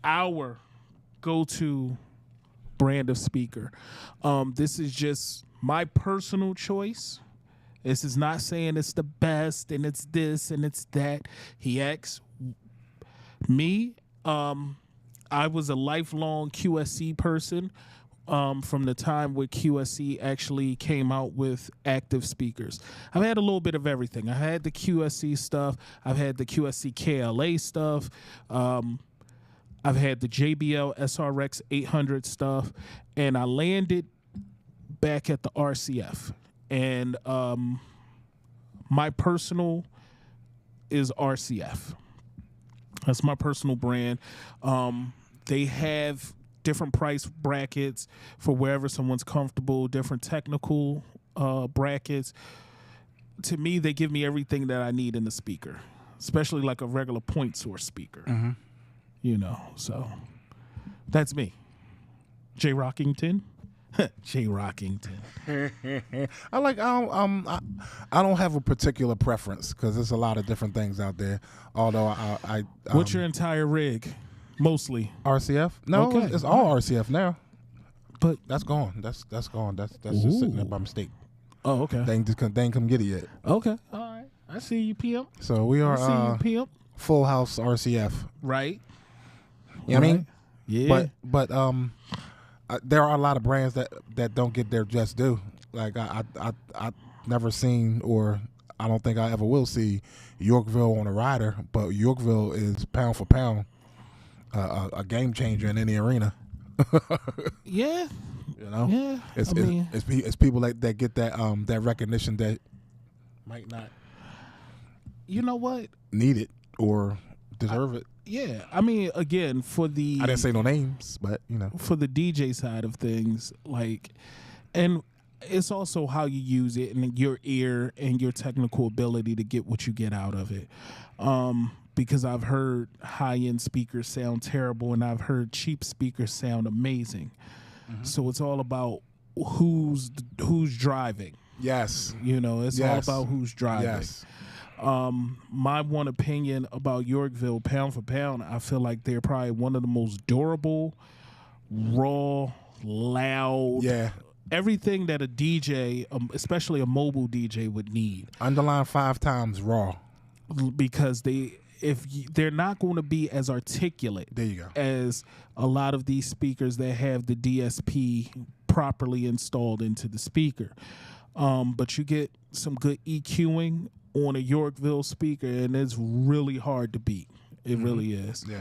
our go-to brand of speaker, this is just my personal choice. This is not saying it's the best and it's this and it's that. He asked me. I was a lifelong QSC person from the time where QSC actually came out with active speakers. I've had a little bit of everything. I had the QSC stuff. I've had the QSC KLA stuff. I've had the JBL SRX 800 stuff. And I landed back at the RCF. And my personal is RCF. That's my personal brand. They have different price brackets for wherever someone's comfortable, different technical brackets. To me, they give me everything that I need in the speaker, especially like a regular point source speaker. Mm-hmm. You know, so that's me. JAYROCKington. JAYROCKington. I don't have a particular preference because there's a lot of different things out there. Although I what's your entire rig? Mostly RCF. No, okay. It's all RCF now. But that's gone. That's gone. That's just sitting there by mistake. Oh, okay. They ain't come get it yet. Okay. All right. I see you, PM. So we are I see you, PM. Full house RCF. Right. You know what I mean? Yeah. But there are a lot of brands that don't get their just due. Like I never seen, or I don't think I ever will see Yorkville on a rider, but Yorkville is pound for pound a game changer in any arena. Yeah. You know? Yeah. It's people that get that recognition that might not, you know what, need it or deserve it. Yeah. I mean, again, I didn't say no names, but you know, for the DJ side of things, like, and it's also how you use it and your ear and your technical ability to get what you get out of it. Because I've heard high-end speakers sound terrible and I've heard cheap speakers sound amazing. Mm-hmm. So it's all about who's driving. Yes. You know, it's all about who's driving. Yes. My one opinion about Yorkville, pound for pound, I feel like they're probably one of the most durable, raw, loud, everything that a DJ, especially a mobile DJ, would need. Underline 5 times raw. Because they're not going to be as articulate there you go. As a lot of these speakers that have the DSP properly installed into the speaker. But you get some good EQing on a Yorkville speaker, and it's really hard to beat. It really is. Yeah.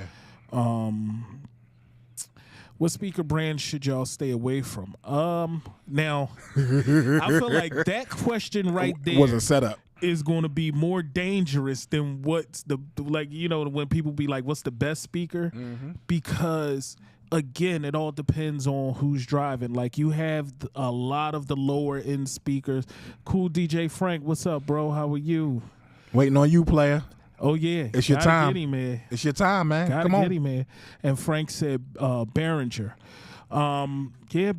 What speaker brand should y'all stay away from? Now, I feel like that question right there was a setup. Is going to be more dangerous than what's when people be like, what's the best speaker? Mm-hmm. Because again, it all depends on who's driving. Like, you have a lot of the lower end speakers. Cool DJ Frank, what's up, bro? How are you? Waiting on you, player. Oh yeah, it's your time. Get him, man. It's your time, man. Gotta Come on, get him, man. And Frank said Behringer. Yeah,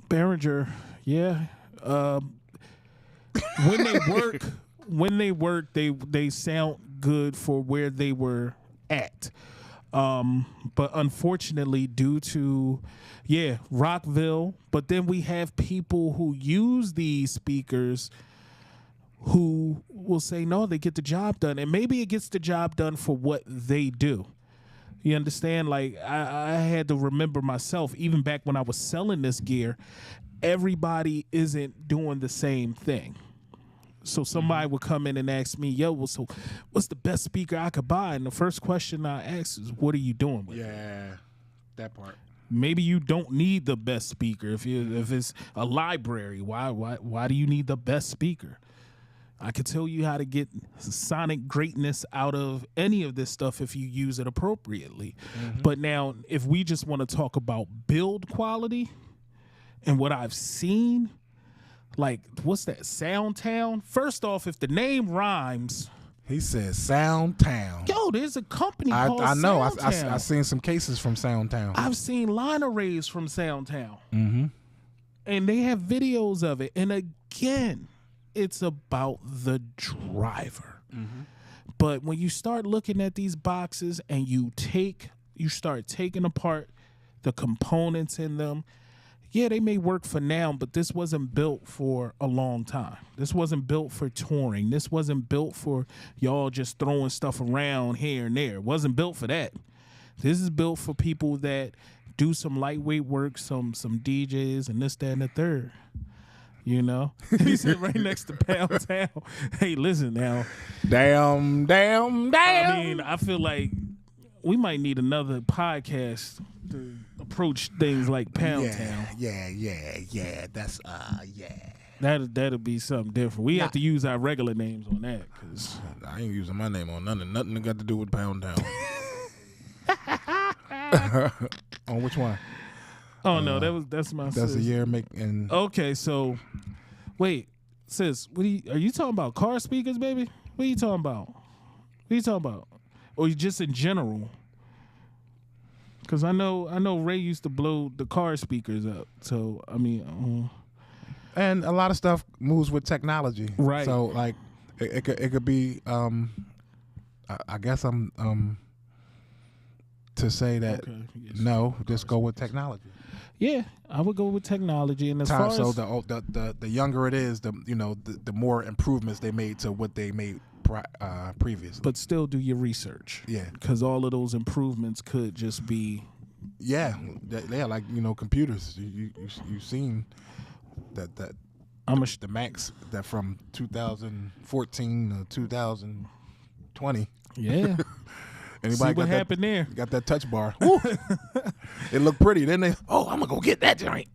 Behringer. Yeah. When they work, they sound good for where they were at. But unfortunately, due to Rockville, but then we have people who use these speakers who will say no, they get the job done, and maybe it gets the job done for what they do. You understand? Like I had to remember myself, even back when I was selling this gear, everybody isn't doing the same thing. So somebody would come in and ask me, yo, well, so what's the best speaker I could buy? And the first question I ask is, what are you doing with it? Yeah, that part. Maybe you don't need the best speaker. If it's a library, why do you need the best speaker? I could tell you how to get sonic greatness out of any of this stuff if you use it appropriately. But now, if we just want to talk about build quality and what I've seen, like, what's that, Soundtown? First off, if the name rhymes. He said Soundtown. Yo, there's a company called I know. Soundtown. I've seen some cases from Soundtown. I've seen line arrays from Soundtown. Mm-hmm. And they have videos of it. And again, it's about the driver. Mm-hmm. But when you start looking at these boxes and you start taking apart the components in them, yeah, they may work for now, but this wasn't built for a long time. This wasn't built for touring. This wasn't built for y'all just throwing stuff around here and there. It wasn't built for that. This is built for people that do some lightweight work, some DJs, and this, that, and the third. You know? He said right next to Pound Town. Hey, listen now. Damn. I mean, I feel like we might need another podcast to approach things like Pound Town. Yeah. That's yeah. That'll be something different. We have to use our regular names on that, cause I ain't using my name on nothing. Nothing that got to do with Pound Town. On which one? Oh no, that's my. That's sis. a year making. Okay, so wait, sis, are you talking about car speakers, baby? What are you talking about? Or you just in general? Because I know Ray used to blow the car speakers up. So I mean, and a lot of stuff moves with technology, right? So like, it could be. I guess I'm to say that no, just go with technology. Yeah, I would go with technology, and as far as the younger it is, the more improvements they made to what they made previously. But still do your research. Yeah, because all of those improvements could just be. Yeah, like computers. You've seen that the Macs that from 2014 to 2020. Yeah. Anybody see what happened there? Got that touch bar. It looked pretty. Then I'm gonna go get that joint.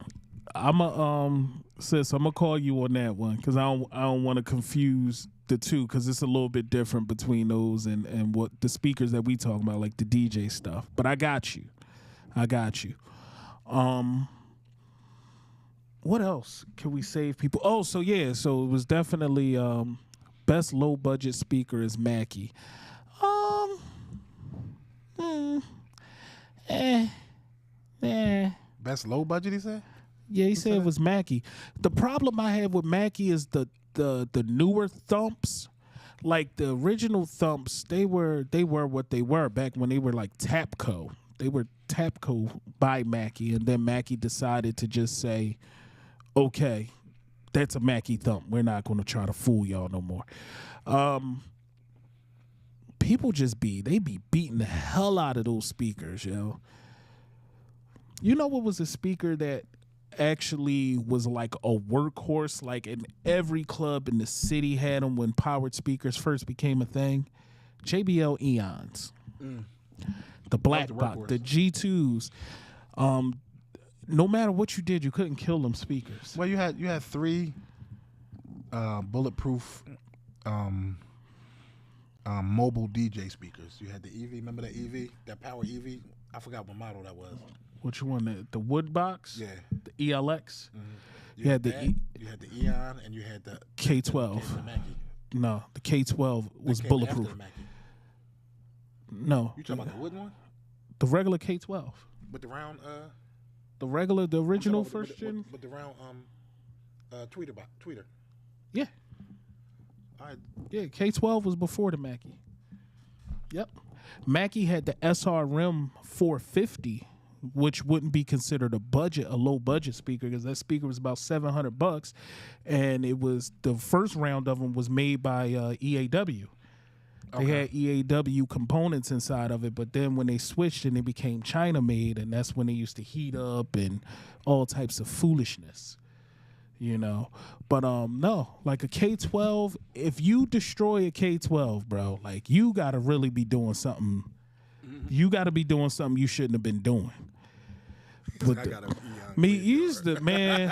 Sis, I'm gonna call you on that one because I don't want to confuse the two because it's a little bit different between those and what the speakers that we talk about, like the DJ stuff. But I got you. What else can we save people? Oh, so it was definitely best low budget speaker is Mackie. Best low budget, he said? Yeah, he said it was Mackie. The problem I have with Mackie is the newer thumps. Like the original thumps, they were what they were back when they were like Tapco. They were Tapco by Mackie, and then Mackie decided to just say, okay, that's a Mackie thump. We're not going to try to fool y'all no more. People they be beating the hell out of those speakers, yo. You know what was a speaker that actually was like a workhorse, like in every club in the city had them when powered speakers first became a thing? JBL Eons. The black box, the G2s. No matter what you did, you couldn't kill them speakers. Well, you had three bulletproof mobile DJ speakers. You had the EV. Remember the EV, that power EV? I forgot what model that was. Which one? The wood box? Yeah. The ELX? Mm-hmm. You had the Eon, and you had the K12. No, the K12 was bulletproof. No. You talking about the wooden one? The regular K12. With the round the original first gen? With the round tweeter. Yeah. All right. Yeah, K12 was before the Mackie. Yep. Mackie had the SRM 450, which wouldn't be considered a low budget speaker, because that speaker was about $700, and it was the first round of them was made by EAW. They had EAW components inside of it, but then when they switched and it became China made, and that's when they used to heat up and all types of foolishness, you know. But no, like a K12, if you destroy a K12, bro, like you got to really be doing something. You got to be doing something you shouldn't have been doing. But man.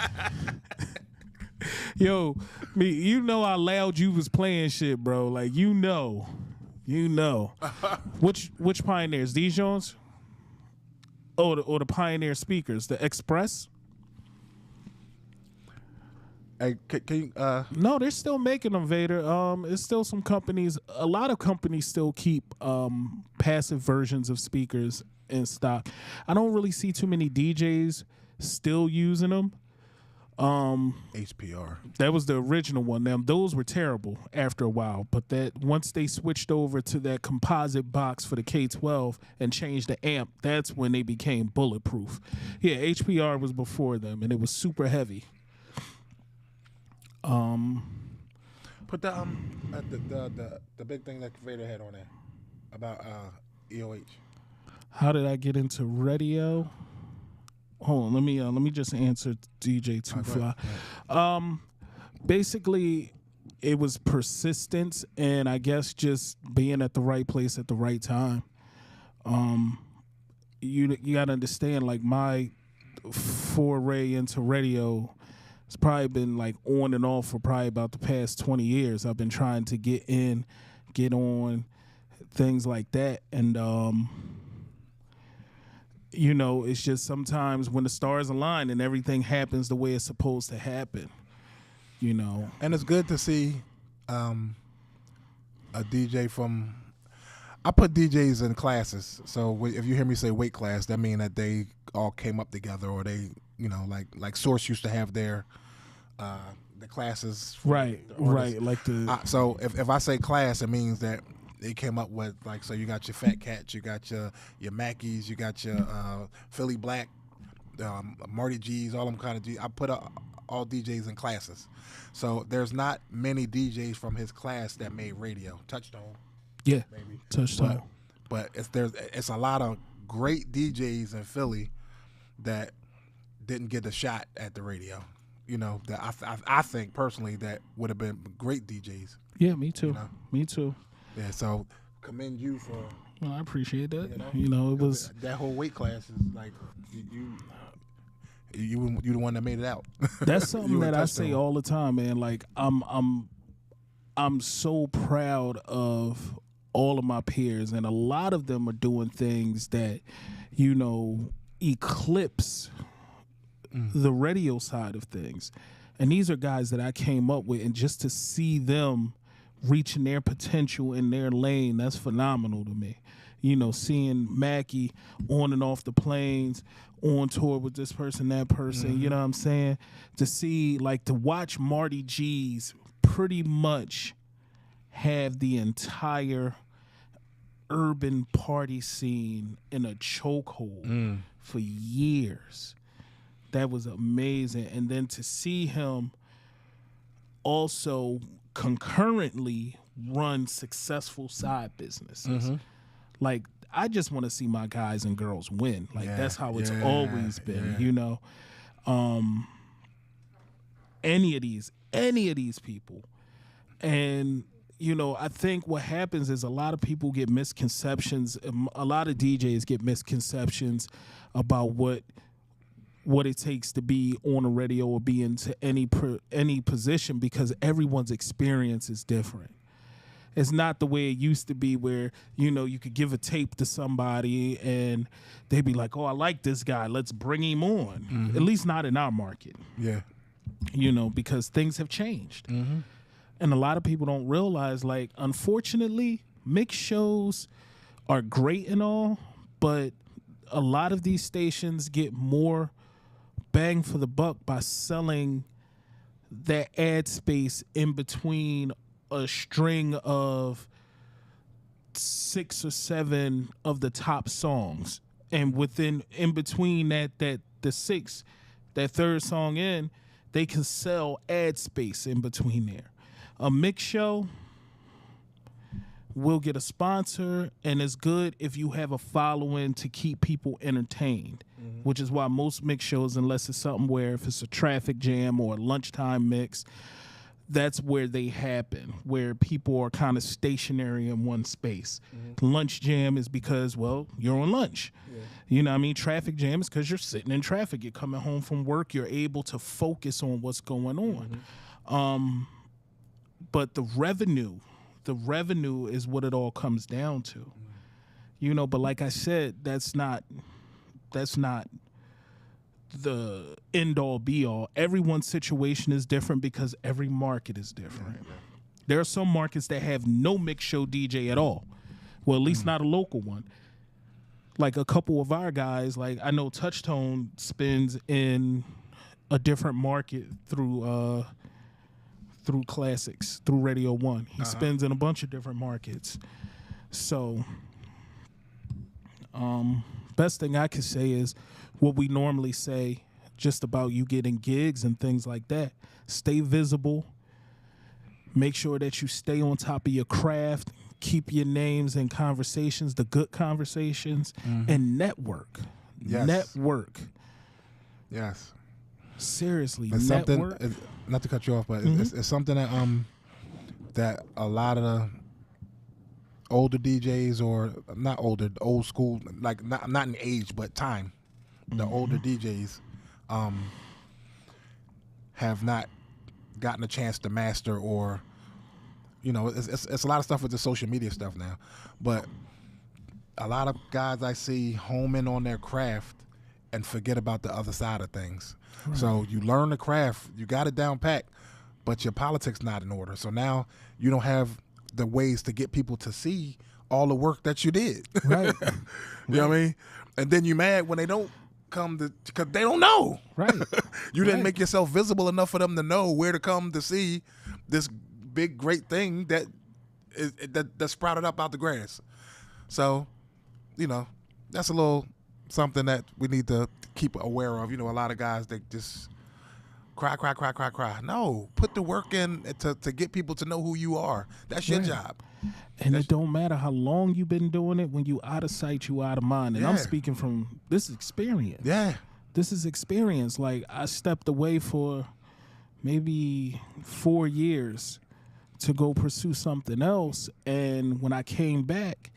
Yo, you know how loud you was playing shit, bro. Like you know. Which Pioneers? These Jones? Or the Pioneer speakers, the Express? Hey, can you, No, they're still making them, Vader. It's still some companies. A lot of companies still keep passive versions of speakers in stock. I don't really see too many DJs still using them. HPR. That was the original one. Now those were terrible after a while, but that once they switched over to that composite box for the K12 and changed the amp, that's when they became bulletproof. Yeah, HPR was before them, and it was super heavy. Put the big thing that Vader had on there about EOH. How did I get into radio? Hold on, let me just answer DJ Two Fly. Basically, it was persistence, and I guess just being at the right place at the right time. You got to understand, like my foray into radio, it's probably been like on and off for probably about the past 20 years. I've been trying to get in, get on, things like that, and you know, it's just sometimes when the stars align and everything happens the way it's supposed to happen, you know. And it's good to see a DJ from. I put DJs in classes, so if you hear me say weight class, that means that they all came up together, or they, you know, like Source used to have their the classes. Right. Like the. So if I say class, it means that they came up with, like, so you got your FATCAT, you got your Mackies, you got your Philly Black, Marty G's, all them kind of G's. I put all DJs in classes. So there's not many DJs from his class that made radio. Touchstone. Yeah, maybe. Touchstone. But it's a lot of great DJs in Philly that didn't get a shot at the radio. You know, that I think personally that would have been great DJs. Yeah, me too. You know? Me too. Yeah, so commend you for. Well, I appreciate that. You know, it was that whole weight class is like you the one that made it out. That's something that I say all the time, man. Like I'm so proud of all of my peers, and a lot of them are doing things that, you know, eclipse the radio side of things. And these are guys that I came up with, and just to see them reaching their potential in their lane, that's phenomenal to me. You know, seeing Mackie on and off the planes, on tour with this person, that person, you know what I'm saying? To see, like, to watch Marty G's pretty much have the entire urban party scene in a chokehold for years. That was amazing. And then to see him also concurrently run successful side businesses. Like, I just want to see my guys and girls win. Like, that's how it's always been, you know. Any of these people. And, you know, I think what happens is a lot of people get misconceptions. A lot of DJs get misconceptions about what it takes to be on a radio or be into any position, because everyone's experience is different. It's not the way it used to be where, you know, you could give a tape to somebody and they'd be like, oh, I like this guy, let's bring him on. At least not in our market. Yeah. You know, because things have changed. And a lot of people don't realize, like, unfortunately, mixed shows are great and all, but a lot of these stations get more bang for the buck by selling that ad space in between a string of 6 or 7 of the top songs. And in between that third song in, they can sell ad space in between there. A mix show will get a sponsor, and it's good if you have a following to keep people entertained, which is why most mix shows, unless it's something where if it's a traffic jam or a lunchtime mix, that's where they happen, where people are kind of stationary in one space. Lunch jam is because, well, you're on lunch. Yeah. You know what I mean? Traffic jam is because you're sitting in traffic. You're coming home from work. You're able to focus on what's going on. But the revenue is what it all comes down to. You know, but like I said, that's not the end all be all. Everyone's situation is different because every market is different. There are some markets that have no mix show DJ at all. Well, at least not a local one. Like a couple of our guys, like I know Touchtone spins in a different market through Classics, through Radio 1. He spins in a bunch of different markets. So best thing I could say is what we normally say just about you getting gigs and things like that. Stay visible. Make sure that you stay on top of your craft. Keep your names in conversations, the good conversations, and network. Yes. Network. Yes. Seriously, it's network. Something, not to cut you off, but it's something that a lot of the older DJs, or not older, old school, like not in age but time, the older DJs have not gotten a chance to master, or it's a lot of stuff with the social media stuff now, but a lot of guys I see home in on their craft and forget about the other side of things. Right. So you learn the craft, you got it down pat, but your politics not in order. So now you don't have the ways to get people to see all the work that you did. Right. You know what I mean? And then you mad when they don't come to, because they don't know. Right. You didn't make yourself visible enough for them to know where to come to see this big great thing that sprouted up out the grass. So, that's a little something that we need to keep aware of. A lot of guys, they just cry. No, put the work in to get people to know who you are. That's your job. And it don't matter how long you've been doing it. When you out of sight, you out of mind. And I'm speaking from this experience. Yeah. This is experience. Like, I stepped away for maybe 4 years to go pursue something else. And when I came back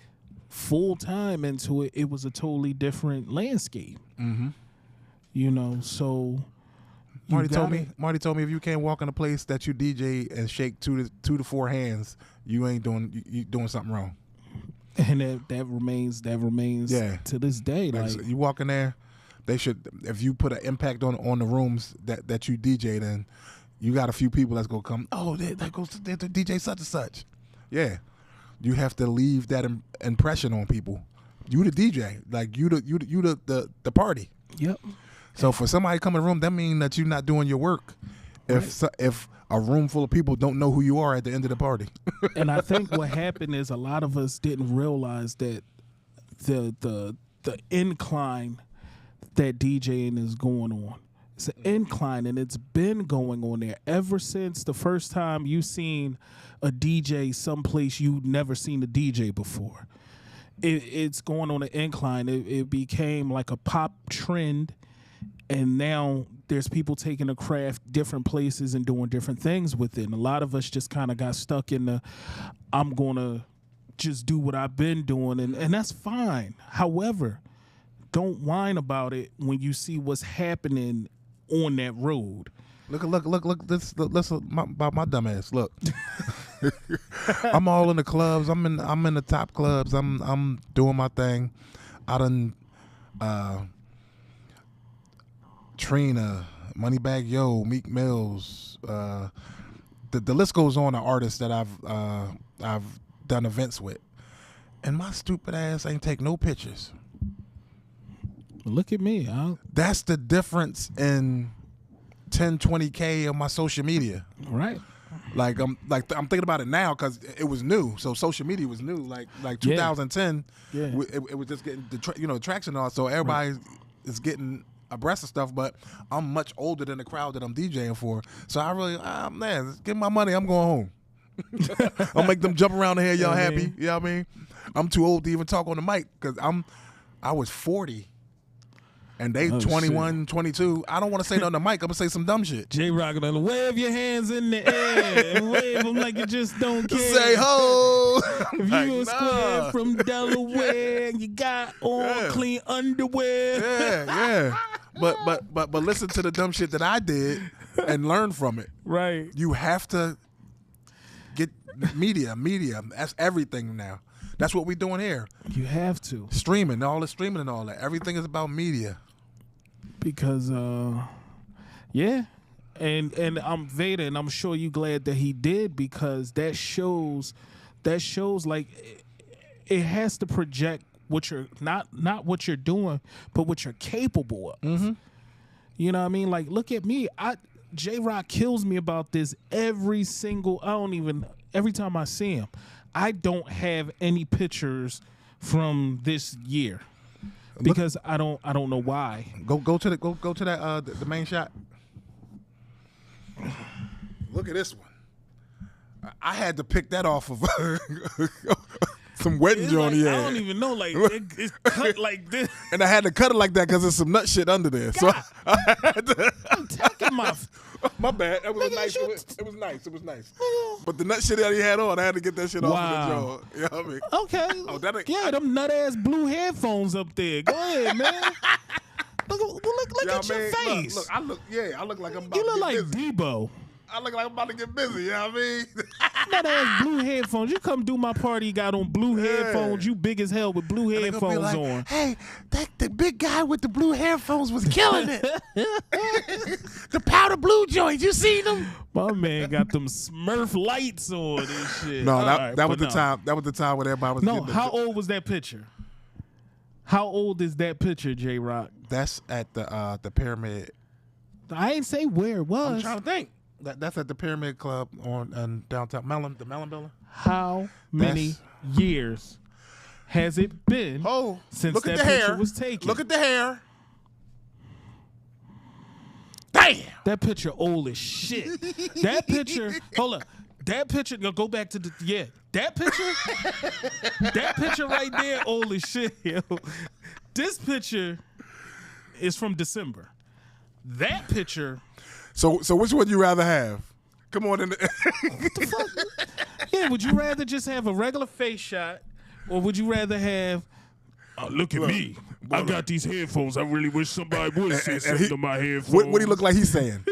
full time into it, it was a totally different landscape. So Marty told me if you can't walk in a place that you DJ and shake two to four hands, you ain't doing something wrong. And that remains to this day. Like, so you walk in there, they should, if you put an impact on the rooms that you DJ, then you got a few people that's gonna come. Oh, that goes to DJ such and such. Yeah, you have to leave that impression on people. You the DJ, like you the party. Yep. So for somebody to come in the room, that means that you're not doing your work. If a room full of people don't know who you are at the end of the party. And I think what happened is a lot of us didn't realize that the incline that DJing is going on. It's an incline, and it's been going on there ever since the first time you seen a DJ someplace you'd never seen a DJ before. It's going on an incline. It became like a pop trend, and now there's people taking the craft different places and doing different things with it. And a lot of us just kind of got stuck in the, I'm going to just do what I've been doing, and that's fine. However, don't whine about it when you see what's happening on that road. Look! This about my dumb ass. Look, I'm all in the clubs. I'm in the top clubs. I'm doing my thing. I done Trina, Moneybagg Yo, Meek Mills. The list goes on. Of artists that I've done events with, and my stupid ass ain't take no pictures. Look at me. That's the difference in 10, 20K on my social media. Right. I'm thinking about it now because it was new. So social media was new. Like 2010, it was just getting traction on. So everybody is getting abreast of stuff. But I'm much older than the crowd that I'm DJing for. So I really, man, give me my money. I'm going home. I'll make them jump around in here. Y'all happy? You know what I mean? I'm too old to even talk on the mic because I was 40. And they 21, shit. 22. I don't want to say nothing on the mic. I'm going to say some dumb shit. JAYROK, wave your hands in the air and wave them like you just don't care. Say ho. If you a square from Delaware and you got on clean underwear. Yeah. But listen to the dumb shit that I did and learn from it. Right. You have to get media. That's everything now. That's what we're doing here. You have to. Streaming, all the streaming and all that. Everything is about media. Because, and I'm Vader, and I'm sure you glad that he did because that shows like it has to project what you're not what you're doing, but what you're capable of. Mm-hmm. You know what I mean? Like, look at me. JAYROK kills me about this every time I see him. I don't have any pictures from this year because I don't know why. Go to that the main shot. Look at this one. I had to pick that off of some wedding joint. I don't even know. Like it's cut like this, and I had to cut it like that because there's some nut shit under there. God. So I had to. I'm taking my bad. That was nice. It was nice. It was nice. But the nut shit that he had on, I had to get that shit off of the jaw. You know what I mean? Okay. Them nut ass blue headphones up there. Go ahead, man. Look at your face. Look, I look like I'm about you to look get like busy. Debo. I look like I'm about to get busy, you know what I mean? Nut ass blue headphones. You come do my party, you got on blue headphones. You big as hell with blue headphones like, on. Hey, the big guy with the blue headphones was killing it. The powder blue joint, you seen them? My man got them Smurf lights on and shit. No, that was the time. That was the time when everybody was. No, how old was that picture? How old is that picture, JAYROK? That's at the Pyramid. I ain't say where it was. I'm trying to think. That's at the Pyramid Club on downtown the Mellon Building. How many years has it been since that picture was taken? Look at the hair. Damn. That picture old as shit. That picture, hold up. That picture, go back to that picture right there old as shit, yo. This picture is from December. That picture. So which one you rather have? Come on in. What the fuck? Yeah, would you rather just have a regular face shot, or would you rather have? Look at me. I got these headphones. I really wish somebody would say something to my headphones. What do you look like he's saying?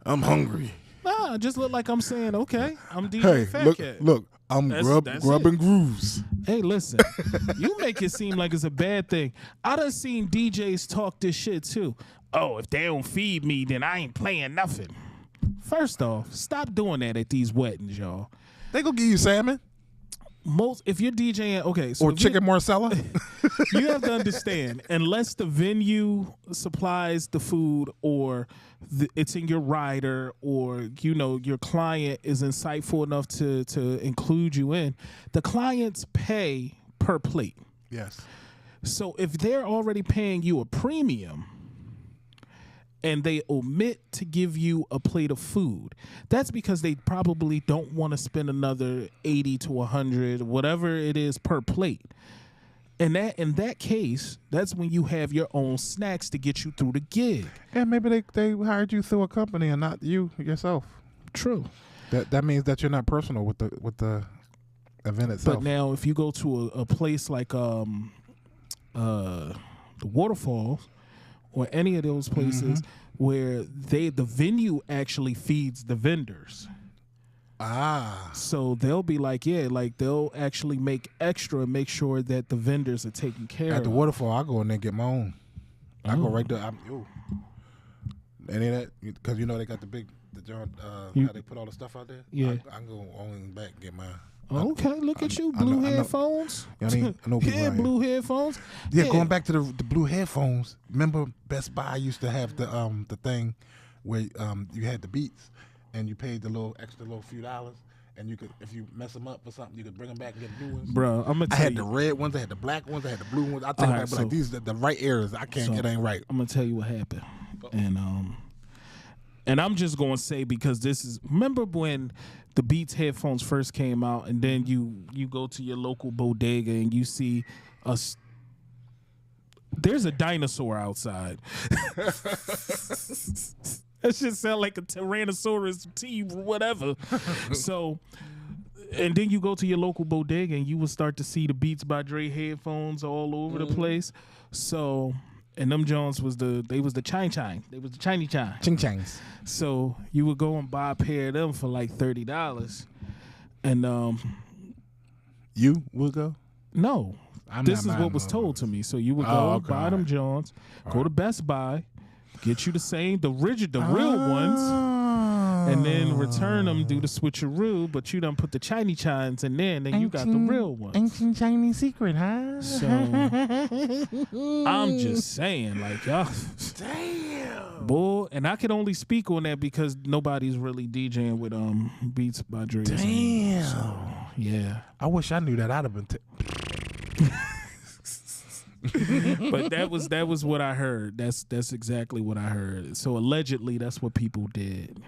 I'm hungry. Nah, just look like I'm saying, okay, I'm DJ FATCAT. Look, I'm Grub and Grooves. Hey, listen, you make it seem like it's a bad thing. I done seen DJs talk this shit too. Oh, if they don't feed me, then I ain't playing nothing. First off, stop doing that at these weddings, y'all. They gonna give you salmon. If you're DJing, okay, so or chicken Marcella, you have to understand, unless the venue supplies the food or it's in your rider or, your client is insightful enough to include you in, the clients pay per plate. Yes. So if they're already paying you a premium and they omit to give you a plate of food, that's because they probably don't want to spend another 80 to 100, whatever it is per plate. And in that case, that's when you have your own snacks to get you through the gig. And maybe they hired you through a company and not you yourself. True. That means that you're not personal with the event itself. But now if you go to a place like the Waterfalls or any of those places where the venue actually feeds the vendors. So they'll be like, they'll actually make extra and make sure that the vendors are taken care of. At the Waterfall, I go in there and get my own. I go right there. And that because they got the joint, how they put all the stuff out there. Yeah, I go on in the back and get mine. Okay, look at you, blue headphones. I know blue headphones. Yeah, going back to the blue headphones. Remember, Best Buy used to have the thing where you had the Beats, and you paid the little extra few dollars, and you could, if you mess them up or something, you could bring them back and get new ones. Bro, I'm gonna tell I had you. the red ones, I had the black ones, I had the blue ones. I take All it right, back, but like these are the right errors. I can't. It ain't right. I'm gonna tell you what happened, and I'm just gonna say because this is. Remember when the Beats headphones first came out, and then you go to your local bodega and you see us. There's a dinosaur outside. That shit sound like a Tyrannosaurus T whatever. So, and then you go to your local bodega and you will start to see the Beats by Dre headphones all over the place. So, and them Jones was the chine. They was the chiny chine. Ching changs. So you would go and buy a pair of them for like $30, and You would go? no. This is what was told to me. So you would go buy them Johns, go to Best Buy, get you the real ones, and then return them, do the switcheroo, but you done put the Chinese chines in there, and then you got the real ones. Ancient Chinese secret, huh? So I'm just saying, like, y'all. Damn. Boy, and I can only speak on that because nobody's really DJing with Beats by Dre. Damn. So, yeah. I wish I knew that. I'd have been. But that was what I heard. That's exactly what I heard. So allegedly, that's what people did.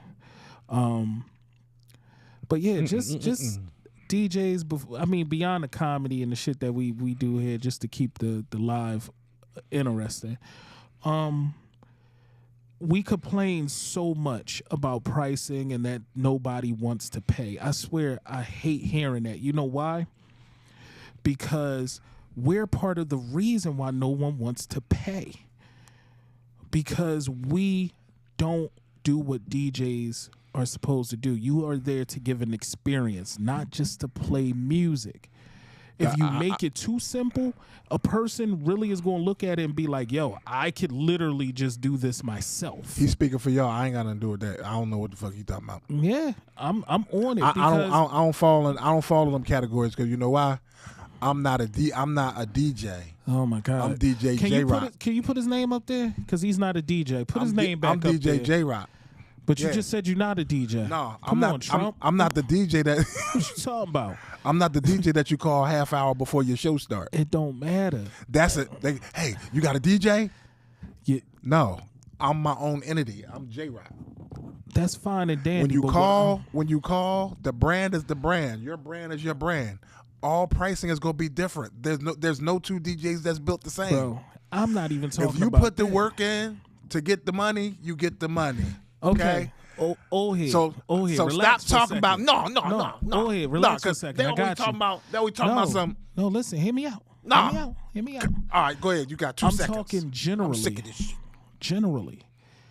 But yeah, just DJs. Beyond the comedy and the shit that we do here, just to keep the live interesting. We complain so much about pricing and that nobody wants to pay. I swear, I hate hearing that. You know why? Because we're part of the reason why no one wants to pay. Because we don't do what DJs are supposed to do. You are there to give an experience, not just to play music. If you make it too simple, a person really is going to look at it and be like, yo, I could literally just do this myself. He's speaking for y'all. I ain't got nothing to do with that. I don't know what the fuck you talking about. Yeah, I'm on it. I don't fall in them categories because you know why? I'm not a DJ. Oh my God! I'm DJ JAYROCK. Can you put his name up there? Because he's not a DJ. Put his name back up there. I'm DJ JAYROCK. But you just said you're not a DJ. No, Come on, Trump. I'm not the DJ that. What you talking about? I'm not the DJ that you call half hour before your show start. It don't matter. That's it. Hey, you got a DJ? Yeah. No, I'm my own entity. I'm JAYROCK. That's fine and dandy. When you call, the brand is the brand. Your brand is your brand. All pricing is gonna be different. There's no two DJs that's built the same. Bro, I'm not even talking about if you put the work in to get the money, you get the money. Okay. Oh, here. So stop talking about no. Oh, here. Relax for a second. I got you. That we talking about something. No, listen. Hear me out. No. Hear me out. All right, go ahead. You got 2 seconds. I'm talking generally. I'm sick of this shit. Generally.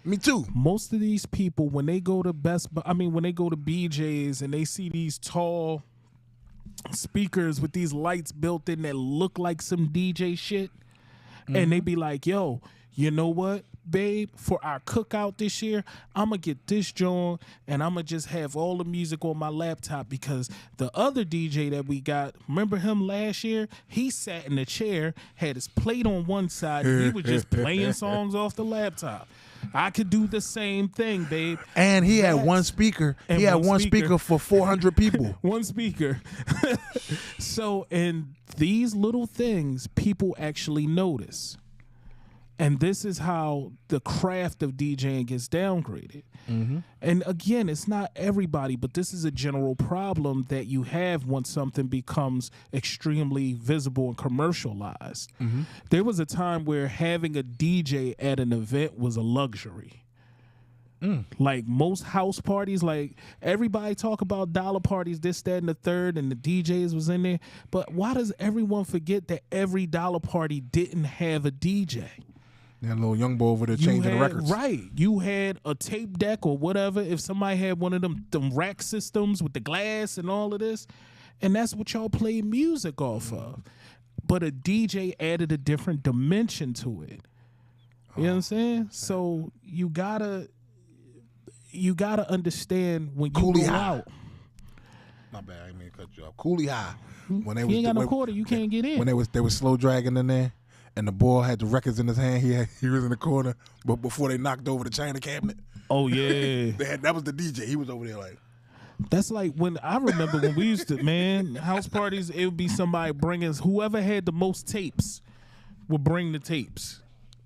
Me too. Most of these people, when they go to when they go to BJ's and they see these tall speakers with these lights built in that look like some DJ shit, and they be like, yo, you know what, babe, for our cookout this year, I'm going to get this joint and I'm going to just have all the music on my laptop because the other DJ that we got, remember him last year? He sat in a chair, had his plate on one side, and he was just playing songs off the laptop. I could do the same thing, babe. And he had one speaker. He had one speaker for 400 people. One speaker. So, and these little things people actually notice. And this is how the craft of DJing gets downgraded. Mm-hmm. And again, it's not everybody, but this is a general problem that you have when something becomes extremely visible and commercialized. Mm-hmm. There was a time where having a DJ at an event was a luxury. Like most house parties, like everybody talk about dollar parties, this, that, and the third, and the DJs was in there. But why does everyone forget that every dollar party didn't have a DJ? That little young boy over there changing the records. Right. You had a tape deck or whatever. If somebody had one of them rack systems with the glass and all of this, and that's what y'all play music off of. But a DJ added a different dimension to it. You know what I'm saying? So you gotta understand when you go out. My bad, I didn't mean to cut you off. Coolie High. When they you ain't got no quarter, you can't get in. When they was slow dragging in there. And the boy had the records in his hand. He was in the corner, but before they knocked over the China cabinet. Oh yeah. That was the DJ. He was over there like. That's like when I remember when we used to, man, house parties, it would be somebody bringing, whoever had the most tapes would bring the tapes.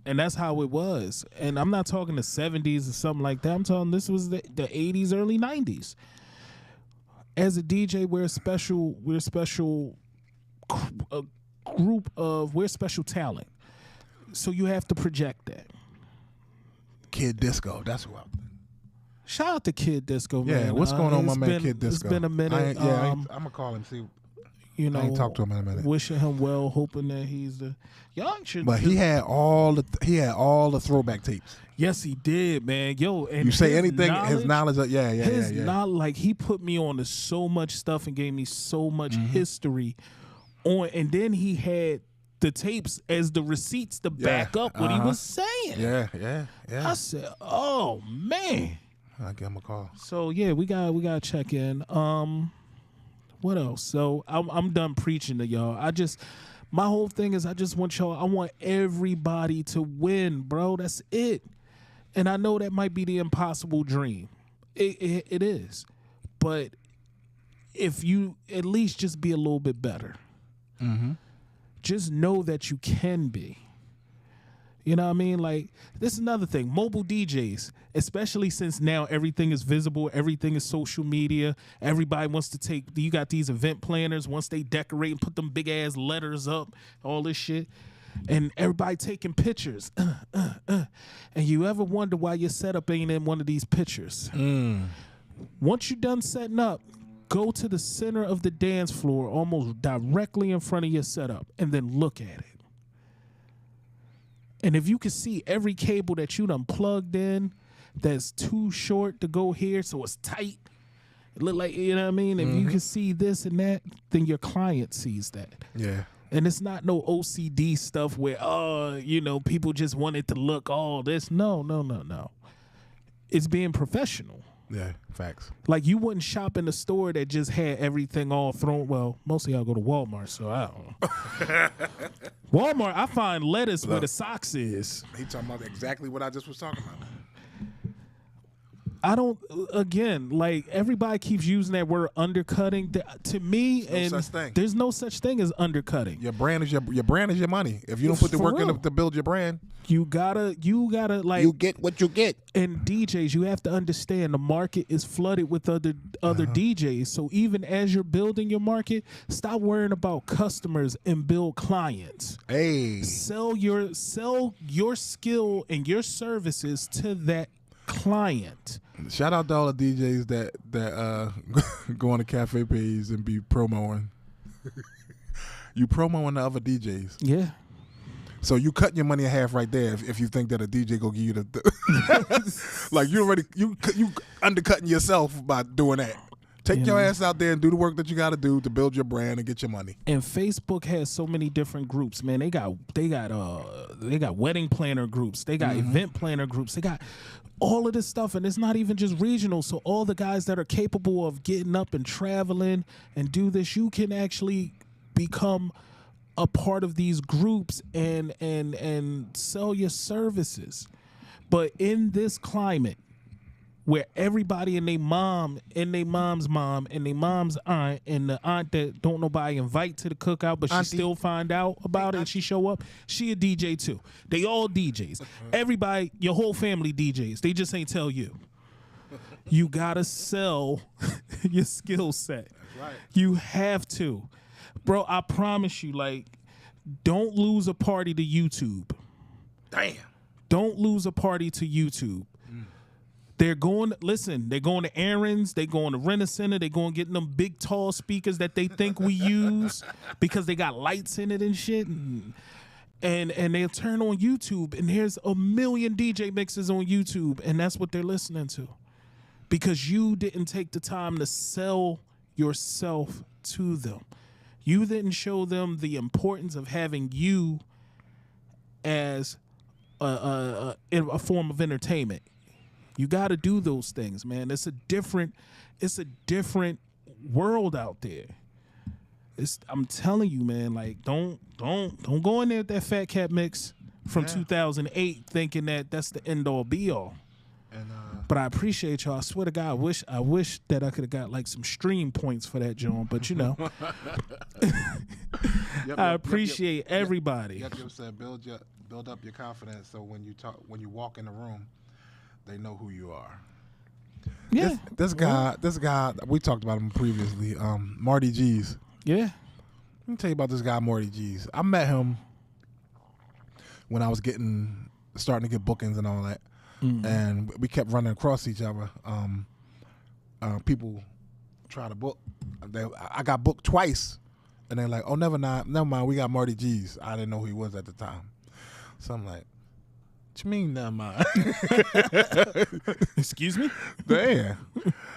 And that's how it was. And I'm not talking the 70s or something like that. I'm talking this was the 80s, early 90s. As a DJ, we're special talent. So you have to project that. Kid Disco, that's who I'm. Shout out to Kid Disco, man. Yeah, what's going on, my man, Kid Disco? It's been a minute. I'm gonna call him. See, you know, I ain't talked to him in a minute. Wishing him well, hoping that he's the y'all should. But he had all the throwback tapes. Yes, he did, man. Yo, and you say anything, his knowledge. His knowledge, like he put me on to so much stuff and gave me so much history on, and then he had the tapes as the receipts to back up what he was saying. Yeah. I said, oh man. I'll give him a call. So yeah, we gotta check in. What else? So I'm done preaching to y'all. My whole thing is I just want y'all. I want everybody to win, bro. That's it. And I know that might be the impossible dream. It is, but if you at least just be a little bit better, just know that you can be. You know what I mean? Like, this is another thing. Mobile DJs, especially since now everything is visible, everything is social media. Everybody wants to take, you got these event planners, once they decorate and put them big ass letters up, all this shit. And everybody taking pictures. And you ever wonder why your setup ain't in one of these pictures? Once you're done setting up, go to the center of the dance floor, almost directly in front of your setup, and then look at it. And if you can see every cable that you done plugged in that's too short to go here, so it's tight, it look like, you know what I mean? If you can see this and that, then your client sees that. Yeah. And it's not no OCD stuff where, people just want it to look all this. No. It's being professional. Yeah, facts. Like, you wouldn't shop in a store that just had everything all thrown. Well, most of y'all go to Walmart, so I don't know. Walmart, I find lettuce where the socks is. He talking about exactly what I just was talking about. I don't, again, like, everybody keeps using that word undercutting. To me, there's no such thing as undercutting. Your brand is your money. If you don't put the work in to build your brand, you gotta like, you get what you get. And DJs, you have to understand the market is flooded with other DJs. So even as you're building your market, stop worrying about customers and build clients. Hey, sell your skill and your services to that client. Shout out to all the DJs that go on the cafe page and be promoing. You promoing the other DJs. Yeah. So you cutting your money in half right there if you think that a DJ go give you the like you undercutting yourself by doing that. Take your ass out there and do the work that you got to do to build your brand and get your money. And Facebook has so many different groups, man. They got wedding planner groups. They got event planner groups. They got all of this stuff, and it's not even just regional. So all the guys that are capable of getting up and traveling and do this, you can actually become a part of these groups and sell your services. But in this climate, where everybody and their mom and their mom's mom and their mom's aunt and the aunt that don't nobody invite to the cookout, but she still find out about it and she show up, she a DJ too. They all DJs. Everybody, your whole family DJs. They just ain't tell you. You gotta sell your skill set. That's right. You have to. Bro, I promise you, like, don't lose a party to YouTube. Damn. Don't lose a party to YouTube. They're going to errands, they going to Rent-A-Center, they going getting them big tall speakers that they think we use because they got lights in it and shit. And they'll turn on YouTube and there's a million DJ mixes on YouTube and that's what they're listening to. Because you didn't take the time to sell yourself to them. You didn't show them the importance of having you as a form of entertainment. You got to do those things, man. It's a different world out there. I'm telling you, man. Like, don't go in there with that FATCAT mix from 2008 thinking that that's the end all be all. And But I appreciate y'all. I swear to God, I wish that I could have got like some stream points for that, John. But you know, I appreciate everybody. Yep, said build up your confidence so when you walk in the room, they know who you are. Yeah. This guy, we talked about him previously. Marty G's. Yeah. Let me tell you about this guy, Marty G's. I met him when I was starting to get bookings and all that, and we kept running across each other. People try to book. I got booked twice, and they're like, "Oh, never mind. We got Marty G's." I didn't know who he was at the time, so I'm like, "What you mean, never mind?" Excuse me? Damn.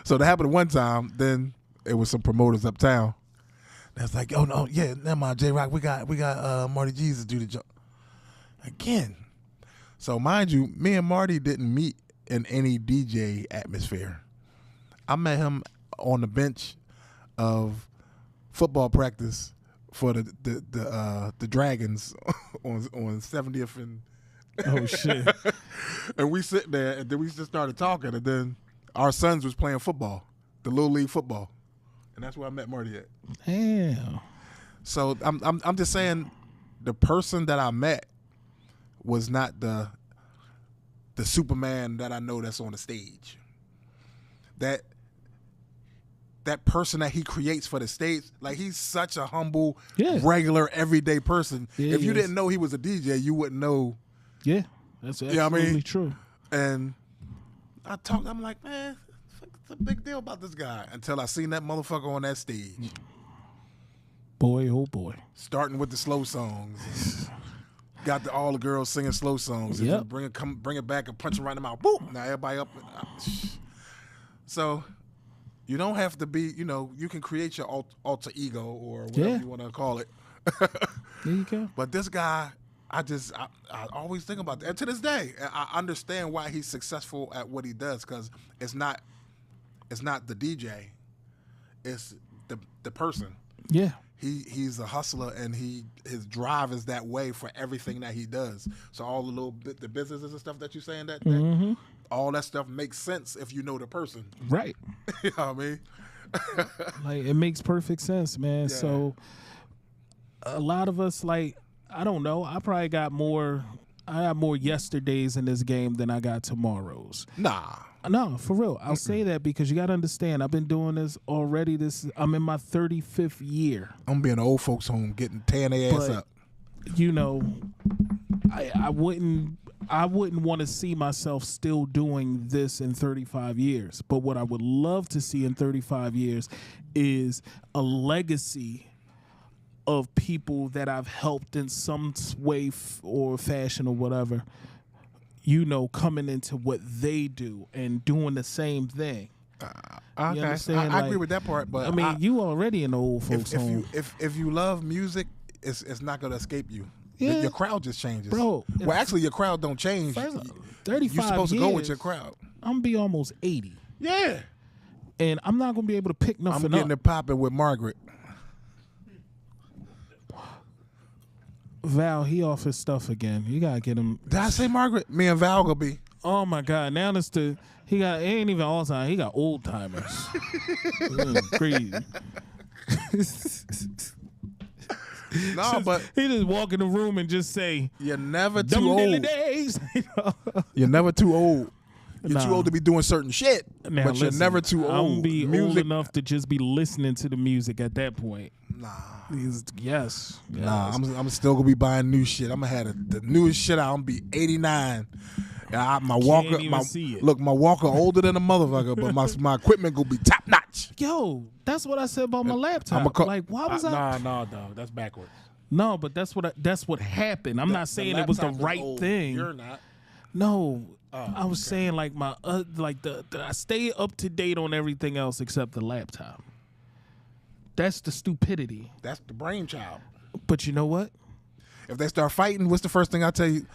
So that happened one time. Then it was some promoters uptown. That's like, "Oh no, yeah, never mind, JAYROCK. We got Marty G's to do the job again." So mind you, me and Marty didn't meet in any DJ atmosphere. I met him on the bench of football practice for the Dragons on 70th and Oh shit. and we sit there and then we just started talking, and then our sons was playing football, the little league football, and that's where I met Marty at. Damn. So I'm just saying, the person that I met was not the Superman that I know that's on the stage. That person that he creates for the stage, like, he's such a humble, regular, everyday person. Yeah, if you didn't know he was a DJ, you wouldn't know. Yeah, that's absolutely true. And I'm like, man, it's a big deal about this guy, until I seen that motherfucker on that stage. Boy, oh boy. Starting with the slow songs. Got all the girls singing slow songs. And Yep. bring it back and punch them right in the mouth. Boom! Now everybody up. So you don't have to be, you can create your alter ego or whatever you want to call it. There you go. But this guy, I always think about that. And to this day, I understand why he's successful at what he does, because it's not the DJ, it's the person. Yeah. He's a hustler, and his drive is that way for everything that he does. So all the businesses and stuff that you're saying, that all that stuff makes sense if you know the person. Right. You know what I mean? Like, it makes perfect sense, man. Yeah. So a lot of us, like, I don't know, I got more yesterdays in this game than I got tomorrows. Nah. No, for real. I'll say that because you got to understand, I've been doing this already. I'm in my 35th year. I'm being an old folks home, tearing their ass up. I wouldn't want to see myself still doing this in 35 years. But what I would love to see in 35 years is a legacy of people that I've helped in some way or fashion or whatever, coming into what they do and doing the same thing. Okay. I agree with that part, but I mean, you already in the old folks home. If you love music, it's not gonna escape you. Yeah. Your crowd just changes, bro. Well, actually, your crowd don't change. 35 You're supposed years, to go with your crowd. I'm gonna be almost 80. Yeah. And I'm not gonna be able to pick nothing I'm getting up. it popping with Margaret. Val, he off his stuff again. You gotta get him. Did I say Margaret? Me and Val gonna be. Oh my God! Now it ain't even all time. He got old timers. Crazy. No, but he just walk in the room and just say, "You're never "Them too dilly old." days." You're never too old. You're too Nah. old to be doing certain shit, Now, but you're listen, never too old. I'm gonna be old Music, enough to just be listening to the music at that point. nah. Yes. Nah, I'm still gonna be buying new shit. I'm gonna have the newest shit out. I'm gonna be 89. My walker, even see it. my walker older than a motherfucker, but my equipment gonna be top notch. Yo, that's what I said about my laptop. Why was I? Nah, dog, that's backwards. No, but that's what happened. I'm not saying it was the laptop is right old. thing. You're not. No, I was saying like my I stay up to date on everything else except the laptop. That's the stupidity. That's the brainchild. But you know what? If they start fighting, what's the first thing I tell you?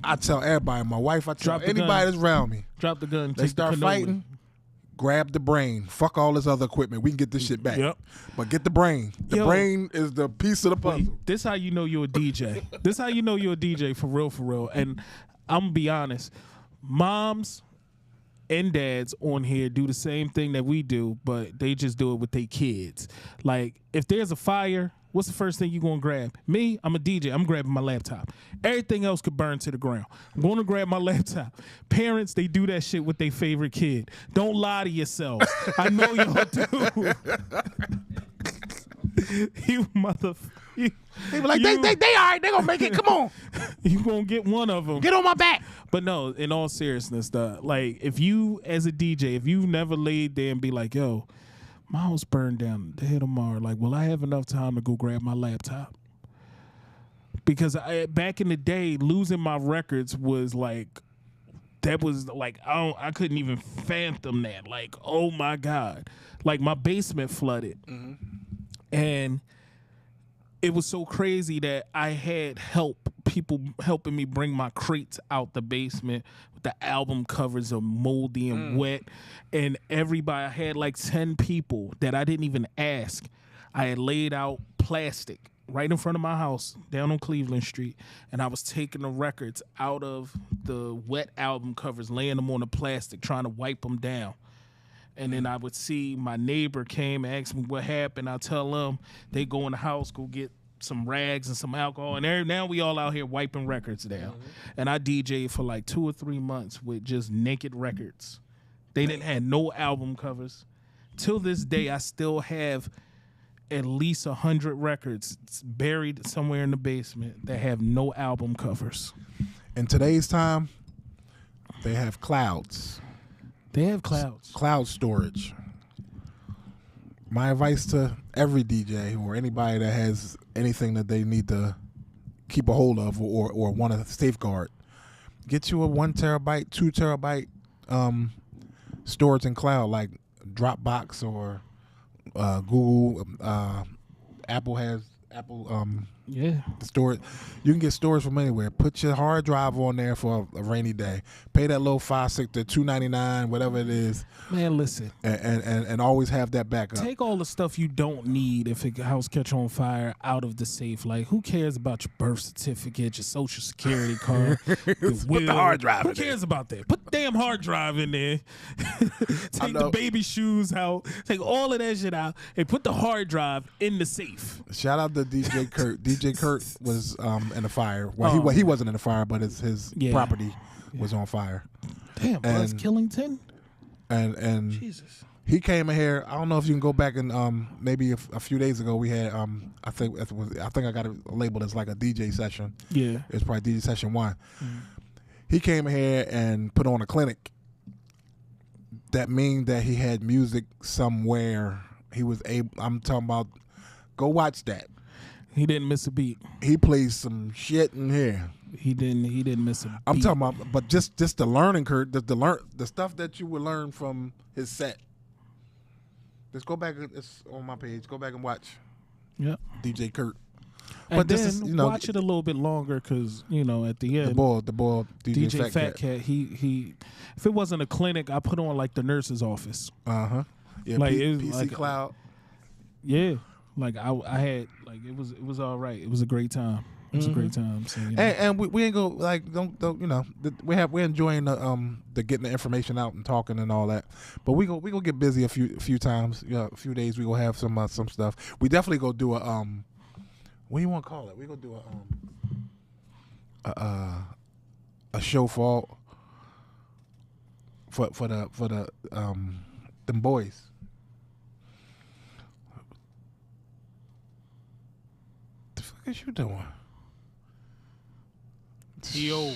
I tell everybody, my wife, I tell Drop the anybody gun. that's around me. Drop the gun. They start fighting, grab the brain. Fuck all this other equipment. We can get this shit back. Yep. But get the brain. The brain is the piece of the puzzle. This how you know you're a DJ. This how you know you're a DJ for real, for real. And I'm gonna be honest, moms and dads on here do the same thing that we do, but they just do it with their kids. Like, if there's a fire, what's the first thing you gonna grab? Me, I'm a DJ. I'm grabbing my laptop. Everything else could burn to the ground. I'm gonna grab my laptop. Parents, they do that shit with their favorite kid. Don't lie to yourselves. I know y'all do. You motherfucker. They were like, they all right. They gonna make it. Come on. You gonna get one of them. Get on my back. But no, in all seriousness, like, if you, as a DJ, if you've never laid there and be like, yo, my house burned down the tomorrow, like, will I have enough time to go grab my laptop? Because back in the day, losing my records was like, that was like, I couldn't even fathom that. Like, oh my God. Like, my basement flooded. Mm-hmm. And it was so crazy that I had people helping me bring my crates out the basement. The album covers are moldy and wet. And everybody, I had like 10 people that I didn't even ask. I had laid out plastic right in front of my house down on Cleveland Street. And I was taking the records out of the wet album covers, laying them on the plastic, trying to wipe them down. And then I would see my neighbor came and asked me what happened. I tell them, they go in the house, go get some rags and some alcohol. And now we all out here wiping records down. Mm-hmm. And I DJed for like 2 or 3 months with just naked records. They didn't have no album covers. Till this day, I still have at least 100 records buried somewhere in the basement that have no album covers. In today's time, they have clouds. They have clouds. Cloud storage. My advice to every DJ or anybody that has anything that they need to keep a hold of or want to safeguard, get you a 1 terabyte, 2 terabyte storage in cloud like Dropbox or Google. Apple has storage. You can get storage from anywhere. Put your hard drive on there for a rainy day. Pay that little $5, $6, $2.99, whatever it is. Man, listen. And always have that backup. Take all the stuff you don't need if a house catch on fire out of the safe. Like, who cares about your birth certificate, your social security card, your will? Put the hard drive Who cares about that? Put the damn hard drive in there. Take the baby shoes out. Take all of that shit out and put the hard drive in the safe. Shout out to DJ Kurt. DJ Kurt was in the fire. Well, he wasn't in the fire, but his property was on fire. Damn, Buzz Killington. And Jesus. He came in here. I don't know if you can go back and maybe a few days ago we had I think I got it labeled as like a DJ session. Yeah, it's probably DJ session 1. Mm-hmm. He came in here and put on a clinic. That means that he had music somewhere. He was able. I'm talking about. Go watch that. He didn't miss a beat. He plays some shit in here. He didn't miss a beat. I'm talking about, but just the learning curve, the stuff that you would learn from his set. Just go back. It's on my page. Go back and watch. Yeah, DJ Kurt. And but then this is, watch it a little bit longer because at the end, the boy, DJ FATCAT. He, if it wasn't a clinic, I put on like the nurse's office. Yeah, like it was PC like Cloud. Yeah, like I had like it was all right. It was a great time. It was a great time. So, and we ain't go like don't we're enjoying the getting the information out and talking and all that. But we go get busy a few times. A few days we gonna have some stuff. We definitely go do a what do you want to call it? We gonna do a show for the them boys. The fuck is you doing? Yo.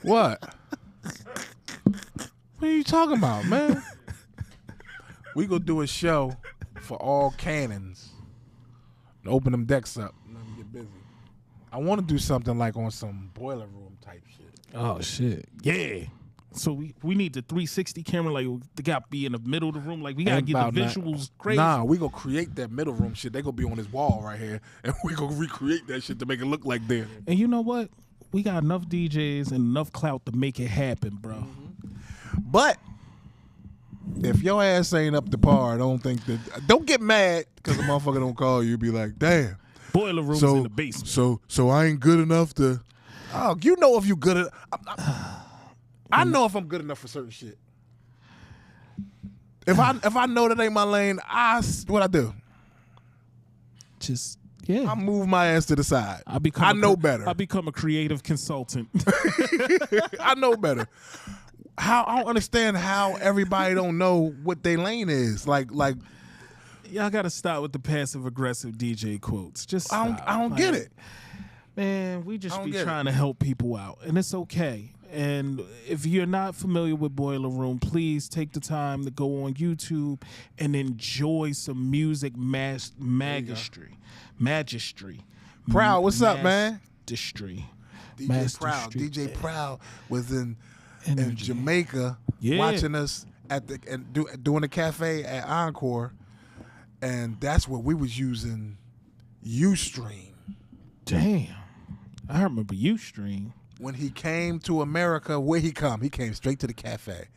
What? What are you talking about, man? We gonna do a show for all cannons. And open them decks up and let them get busy. I want to do something like on some boiler room type shit. Oh shit. Yeah. So we need the 360 camera, like they got to be in the middle of the room. Like we gotta get the visuals crazy. Nah, we gonna create that middle room shit. They gonna be on this wall right here, and we gonna recreate that shit to make it look like that. And you know what? We got enough DJs and enough clout to make it happen, bro. Mm-hmm. But if your ass ain't up to par, don't get mad because the motherfucker don't call you. Be like, damn. Boiler room's in the basement. So I ain't good enough to. Oh, you know if you good enough. I know if I'm good enough for certain shit. If I know that ain't my lane, what I do? Just yeah. I move my ass to the side. I know better. I become a creative consultant. I know better. I don't understand how everybody don't know what their lane is. Like y'all got to stop with the passive aggressive DJ quotes. Just stop. I don't get it. Man, we just be trying to help people out, and it's okay. And if you're not familiar with Boiler Room, please take the time to go on YouTube and enjoy some music magistry. Proud, what's up, man? DJ Proud was in Jamaica watching us doing a cafe at Encore, and that's what we was using Ustream. Damn, I remember Ustream. When he came to America, where he come? He came straight to the cafe.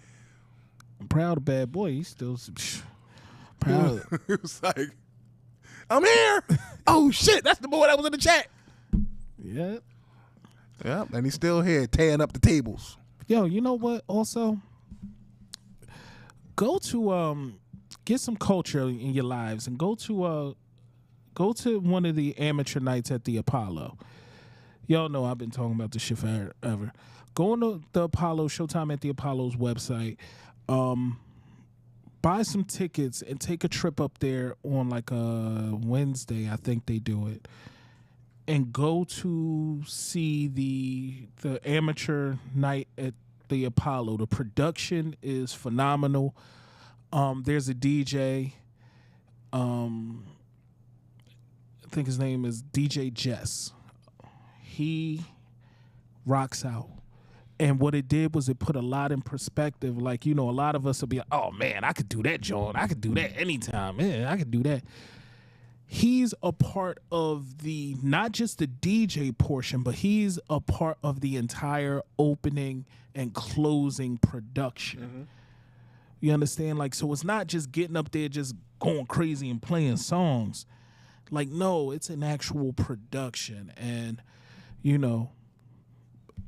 I'm proud of Bad Boy. He's still proud. It was like, I'm here. Oh shit, that's the boy that was in the chat. Yeah. Yeah, and he's still here tearing up the tables. Yo, you know what? Also, go to get some culture in your lives and go to one of the amateur nights at the Apollo. Y'all know I've been talking about this shit forever. Go on to the Apollo, Showtime at the Apollo's website. Buy some tickets and take a trip up there on like a Wednesday, I think they do it. And go to see the amateur night at the Apollo. The production is phenomenal. There's a DJ. I think his name is DJ Jess. He rocks out. And what it did was it put a lot in perspective. Like, you know, a lot of us will be like, oh, man, I could do that, John. I could do that anytime. Man, I could do that. He's a part of not just the DJ portion, but he's a part of the entire opening and closing production. Mm-hmm. You understand? Like, so it's not just getting up there just going crazy and playing songs. Like, no, it's an actual production. And, you know,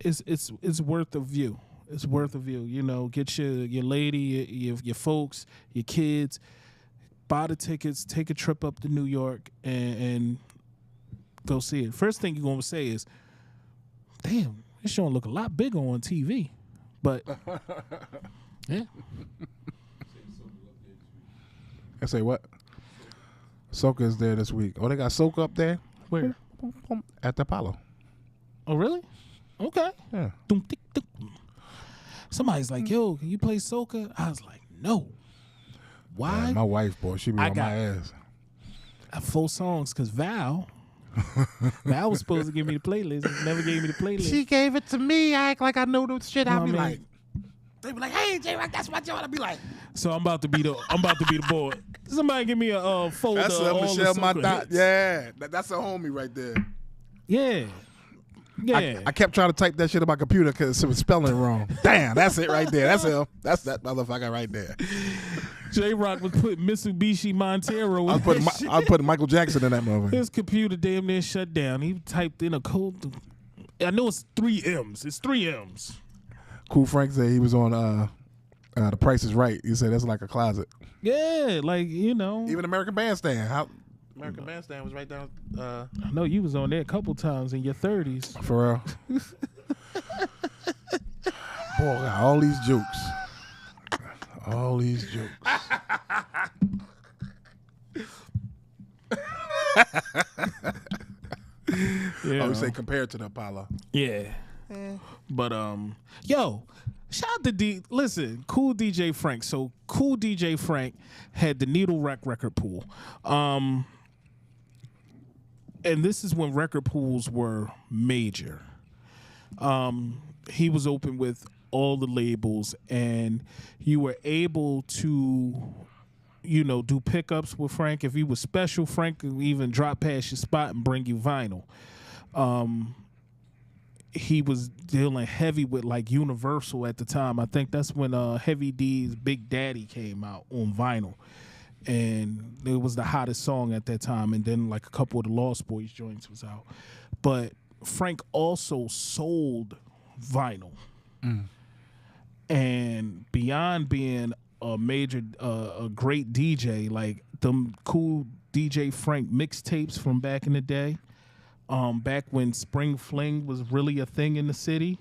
it's worth a view. It's worth a view. You know, get your lady, your folks, your kids, buy the tickets, take a trip up to New York, and go see it. First thing you're going to say is, damn, this show look a lot bigger on TV. But, yeah. I say what? Soca's there this week. Oh, they got Soca up there? Where? At the Apollo. Oh, really? Okay. Yeah. Somebody's like, yo, can you play soca? I was like, no. Why? Yeah, my wife, boy, she be on my ass. I have 4 songs because Val was supposed to give me the playlist. Never gave me the playlist. She gave it to me. I act like I know the shit. I'll be like, they be like, hey, JAYROCK, that's my joint. I'll be like, so I'm about to be the boy. Somebody give me a folder. That's a Michelle Matat. Yeah, that's a homie right there. Yeah. Yeah. I kept trying to type that shit on my computer because it was spelling wrong. Damn, that's it right there. That's him. That's that motherfucker right there. JAYROCK was putting Mitsubishi Montero. I was putting Michael Jackson in that movie. His computer damn near shut down. He typed in a code. I know it's 3 M's. It's 3 M's. Cool Frank said he was on The Price is Right. He said that's like a closet. Yeah, like, you know. Even American Bandstand. American Bandstand was right down. I know you was on there a couple times in your 30s. For real. Boy, got all these jokes. All these jokes. Yeah. I would say compared to the Apollo. Yeah. But yo, shout out to Cool DJ Frank. So Cool DJ Frank had the Needle Rack record pool. And this is when record pools were major. He was open with all the labels, and you were able to, you know, do pickups with Frank. If you were special, Frank would even drop past your spot and bring you vinyl. He was dealing heavy with like Universal at the time. I think that's when Heavy D's Big Daddy came out on vinyl. And it was the hottest song at that time. And then like a couple of the Lost Boys joints was out. But Frank also sold vinyl. And beyond being a major, a great DJ, like them cool DJ Frank mixtapes from back in the day, back when Spring Fling was really a thing in the city,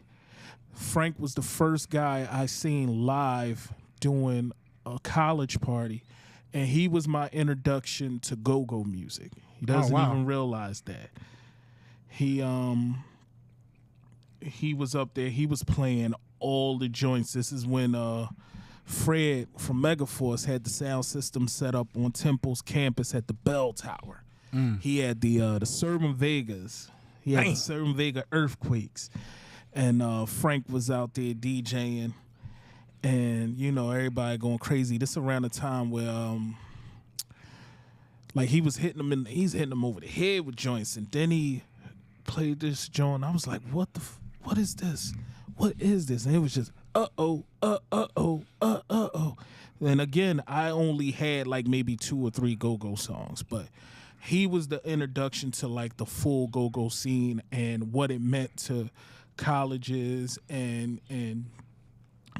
Frank was the first guy I seen live doing a college party, and he was my introduction to go-go music. He doesn't even realize that. He was up there. He was playing all the joints. This is when Fred from Megaforce had the sound system set up on Temple's campus at the Bell Tower. He had the Sermon Vegas. He had the Sermon Vega Earthquakes. And Frank was out there DJing. And, you know, everybody going crazy. This around the time where, like, he's hitting them over the head with joints. And then he played this joint. I was like, what is this? What is this? And it was just, uh-oh. And again, I only had like maybe 2 or 3 go-go songs, but he was the introduction to like the full go-go scene and what it meant to colleges and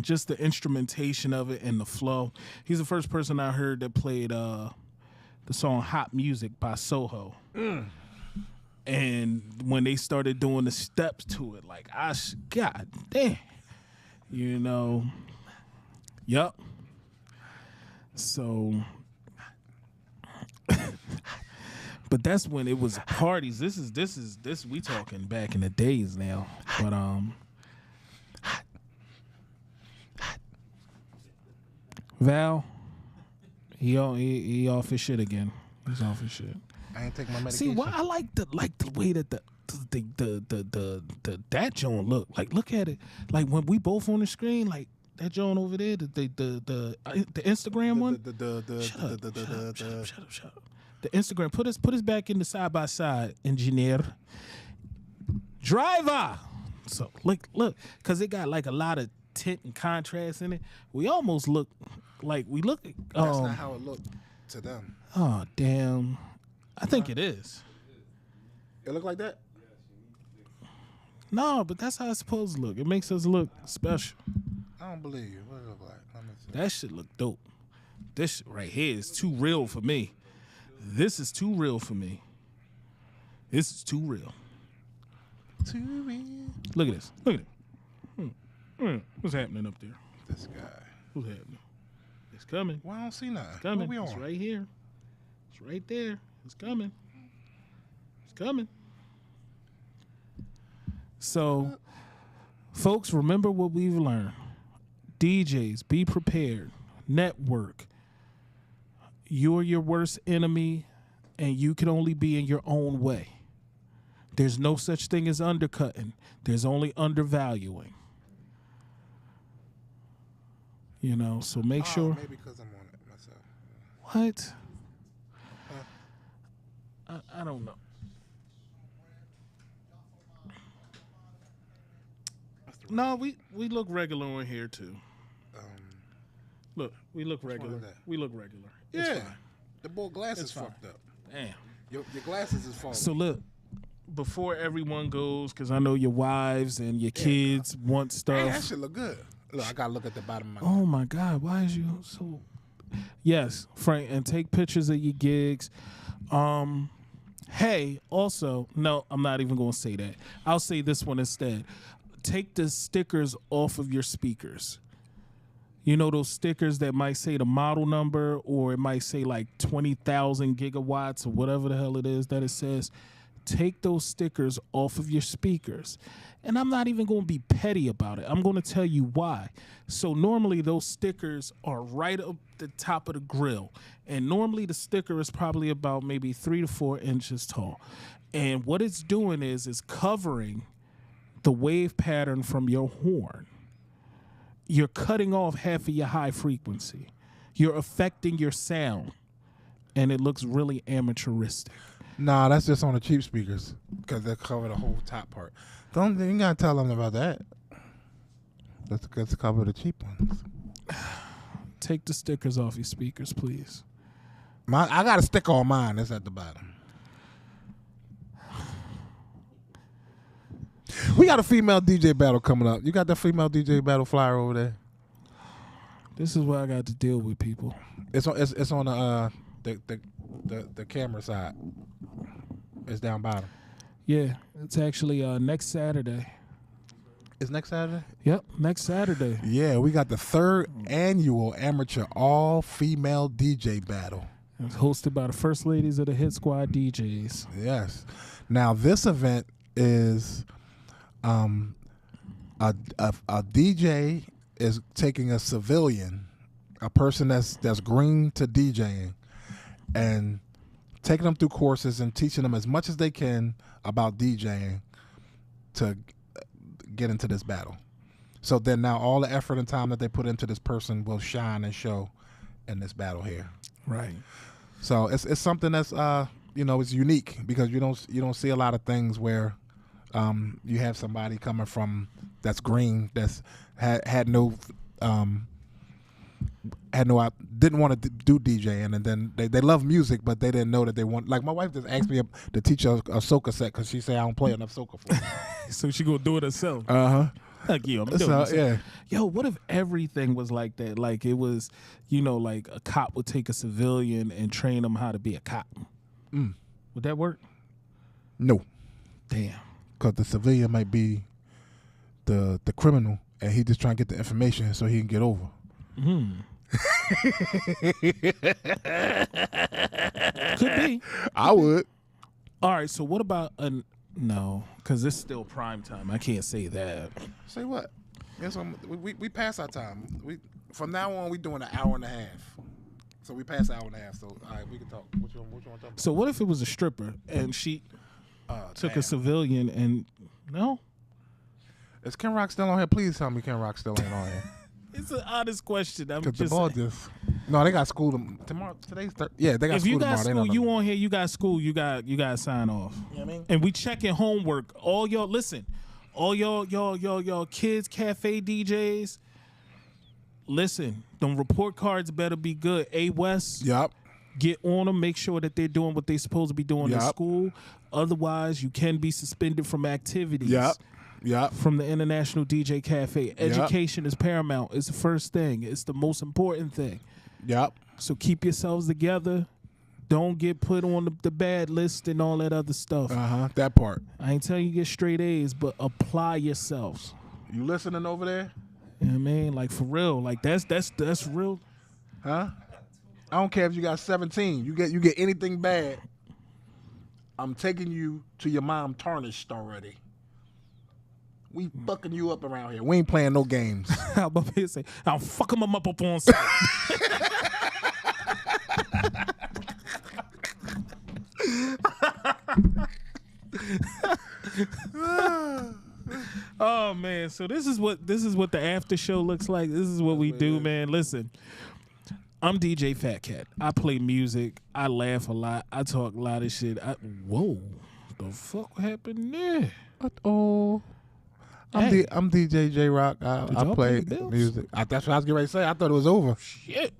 just the instrumentation of it and the flow. He's the first person I heard that played the song Hot Music by Soho. And when they started doing the steps to it, like, God damn, you know, yup. So, but that's when it was parties. This we talking back in the days now. But Val, he off his shit again. He's off his shit. I ain't taking my medication. See, why I like the way that the that joint look. Like, look at it. Like when we both on the screen, like that joint over there, the Instagram one. Shut up. The Instagram. Put us back in the side by side, engineer. Driver. So look, because it got like a lot of tint and contrast in it. We almost look like we look. That's not how it looked to them. Oh damn. I think it is. It look like that? No, but that's how it's supposed to look. It makes us look special. I don't believe you. What it look like? Let me see. That shit look dope. This shit right here is too real for me. This is too real for me. This is too real. Too real. Look at this. Look at it. What's happening up there? This guy. What's happening? It's coming. Well, I don't see nothing. It's coming. What we on? It's right here. It's right there. It's coming. It's coming. So, folks, remember what we've learned. DJs, be prepared. Network. You're your worst enemy, and you can only be in your own way. There's no such thing as undercutting. There's only undervaluing. You know, so make sure. Maybe because I'm on it myself. What? I don't know. No, we look regular on here too. Look, we look regular. We look regular. It's Yeah. fine. The boy glasses It's fine. fucked up. Damn. Your glasses is falling. So look, before everyone goes, because I know your wives and your kids want Hey, stuff. that shit look good. Look, I gotta look at the bottom of my Oh my God, why is you so? Yes, Frank, and take pictures of your gigs. Hey, also, no, I'm not even gonna say that. I'll say this one instead. Take the stickers off of your speakers. You know those stickers that might say the model number, or it might say like 20,000 gigawatts or whatever the hell it is that it says. Take those stickers off of your speakers. And I'm not even going to be petty about it. I'm going to tell you why. So normally those stickers are right up the top of the grill. And normally the sticker is probably about maybe 3 to 4 inches tall. And what it's doing is covering the wave pattern from your horn. You're cutting off half of your high frequency. You're affecting your sound. And it looks really amateuristic. Nah, that's just on the cheap speakers because they cover the whole top part. You gotta tell them about that. Let's cover the cheap ones. Take the stickers off your speakers, please. I got a sticker on mine. It's at the bottom. We got a female DJ battle coming up. You got the female DJ battle flyer over there? This is what I got to deal with, people. It's on the camera side. It's down bottom. Yeah, it's actually next Saturday. It's next Saturday? Yep, next Saturday. Yeah, we got the 3rd annual amateur all-female DJ battle. It's hosted by the First Ladies of the Hit Squad DJs. Yes. Now, this event is a DJ is taking a civilian, a person that's green to DJing, and taking them through courses and teaching them as much as they can about DJing to get into this battle. So then now all the effort and time that they put into this person will shine and show in this battle here. Right. So it's something that's it's unique because you don't see a lot of things where you have somebody coming from that's green that's didn't want to do DJing, and then they love music, but they didn't know that they want. Like my wife just asked me to teach her a soca set because she said I don't play enough soca for her. So she gonna do it herself. Like, yo, I'm doing this. Yeah. Yo, what if everything was like that? Like it was, like a cop would take a civilian and train them how to be a cop. Would that work? No. Damn. Because the civilian might be the criminal, and he just trying to get the information so he can get over. Could be. I would. All right. So what about no? Because it's still prime time. I can't say that. Say what? Yes, we pass our time. From now on we doing an hour and a half. So we passed an hour and a half. So all right, we can talk. What you want to talk about? So what if it was a stripper and she took a civilian and no? Is Ken Rock still on here? Please tell me Ken Rock still ain't on here. It's an honest question. I'm Cause just the ball just no. They got school tomorrow. Today's yeah. They got if school you got tomorrow. school, you on here. You got school. You got to sign off. You know what I mean? And we checking homework. All y'all listen. All y'all kids cafe DJs. Listen, them report cards better be good. West. Yup. Get on them. Make sure that they're doing what they're supposed to be doing in school. Otherwise, you can be suspended from activities. Yep. From the International DJ Cafe. Education is paramount. It's the first thing. It's the most important thing. Yep. So keep yourselves together. Don't get put on the bad list and all that other stuff. That part. I ain't telling you get straight A's, but apply yourselves. You listening over there? You know what I mean? Like for real. Like that's real. Huh? I don't care if you got 17. You get anything bad. I'm taking you to your mom tarnished already. We fucking you up around here. We ain't playing no games. How about they say, I'll fuck him up on site. Oh man, so this is what the after show looks like. This is what we do, man. Listen, I'm DJ FATCAT. I play music. I laugh a lot. I talk a lot of shit. Whoa, the fuck happened there? Uh-oh. I'm DJ JAYROCK. I play music. That's what I was getting ready to say. I thought it was over. Shit.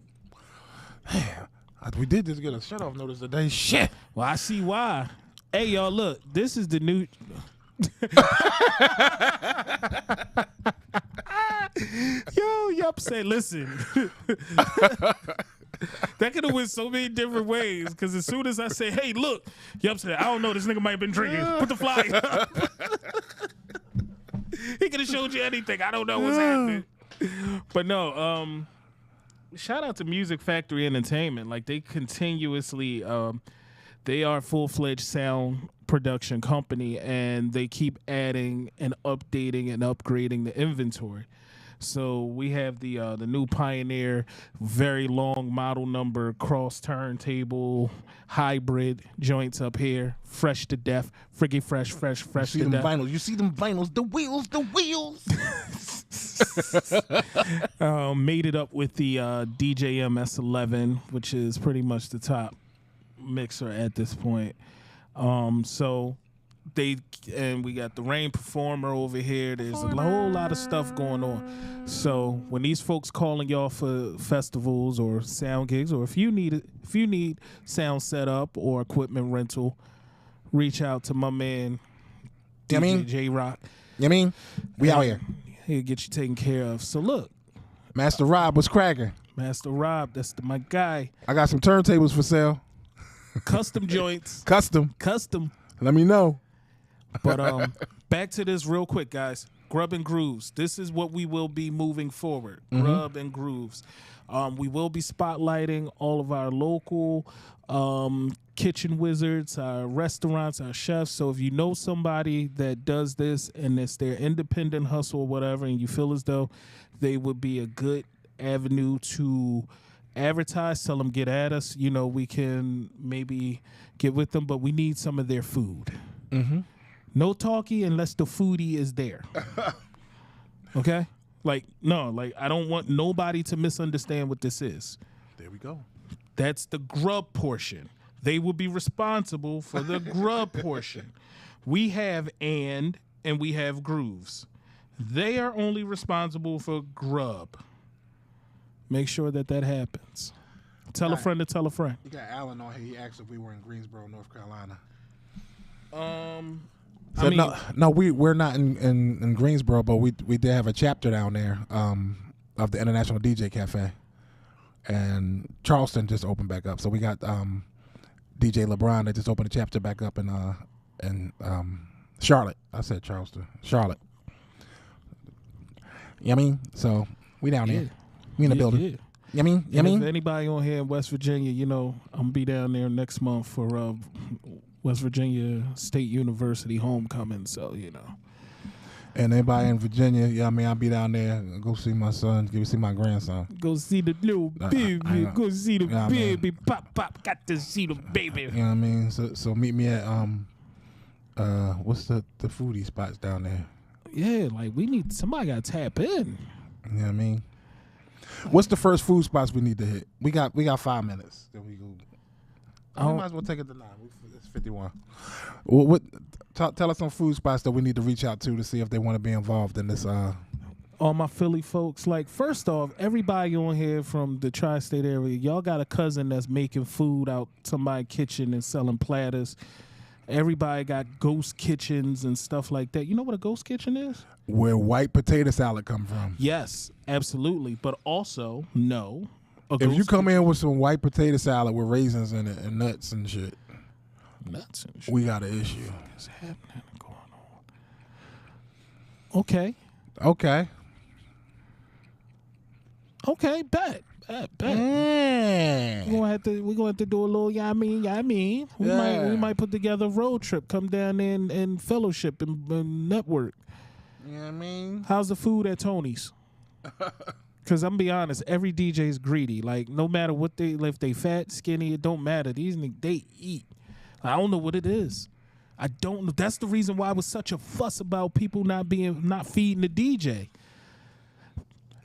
We did just get a shut-off notice today. Shit. Well, I see why. Hey, y'all, look. This is the new... Yo, upset. Listen. That could have went so many different ways. Because as soon as I say, hey, look. Yup said, I don't know. This nigga might have been drinking. Put the flag up. He could have showed you anything. I don't know what's happening. But no, shout out to Music Factory Entertainment. Like they continuously, they are a full-fledged sound production company, and they keep adding and updating and upgrading the inventory. So we have the new Pioneer, very long model number cross turntable hybrid joints up here, fresh to death, freaking fresh to death. You see them vinyls, the wheels. Made it up with the DJM S11, which is pretty much the top mixer at this point. So we got the Rain Performer over here. There's a whole lot of stuff going on. So when these folks calling y'all for festivals or sound gigs, or if you need sound setup or equipment rental, reach out to my man DJ JAYROCK. You mean? We out here. He'll get you taken care of. So look, Master Rob was cracking. Master Rob, that's my guy. I got some turntables for sale. Custom joints. Custom. Let me know. But back to this real quick, guys. Grub and Grooves. This is what we will be moving forward. Grub and Grooves. We will be spotlighting all of our local kitchen wizards, our restaurants, our chefs. So if you know somebody that does this and it's their independent hustle or whatever, and you feel as though they would be a good avenue to advertise, tell them get at us. You know, we can maybe get with them, but we need some of their food. No talkie unless the foodie is there. Okay? Like, no, like I don't want nobody to misunderstand what this is. There we go. That's the grub portion. They will be responsible for the grub portion. We have and we have grooves. They are only responsible for grub. Make sure that happens. Tell a friend to tell a friend. You got Alan on here. He asked if we were in Greensboro, North Carolina. I mean, no, we're not in Greensboro, but we did have a chapter down there of the International DJ Cafe, and Charleston just opened back up. So we got DJ LeBron that just opened a chapter back up in Charlotte. I said Charleston, Charlotte. You know what I mean? So we down there. We in the building. Yeah. You know what I mean? If anybody on here in West Virginia, you know, I'm gonna be down there next month for West Virginia State University homecoming, so you know. And anybody in Virginia, yeah, I mean, I'll be down there. Go see my son. Go see my grandson. Go see the little baby. Go see the baby. Pop, got to see the baby. You know what I mean? So meet me at what's the foodie spots down there? Yeah, like we need somebody got to tap in. You know what I mean? What's the first food spots we need to hit? We got 5 minutes. Then we go. We might as well take it to 9. It's 51. Tell us some food spots that we need to reach out to see if they want to be involved in this. All my Philly folks, like first off, everybody on here from the tri-state area, y'all got a cousin that's making food out somebody's kitchen and selling platters. Everybody got ghost kitchens and stuff like that. You know what a ghost kitchen is? Where white potato salad come from. Yes, absolutely. But also, no. If you come in with some white potato salad with raisins in it and nuts and shit, we got an issue. What's happening going on? Okay. Bet. We're gonna have to do a little yummy. We might put together a road trip, come down there and fellowship and network. You know what I mean? How's the food at Tony's? Because I'm gonna be honest, every DJ is greedy. Like no matter what if they fat, skinny, it don't matter. These niggas, they eat. I don't know what it is. I don't know. That's the reason why it was such a fuss about people not feeding the DJ.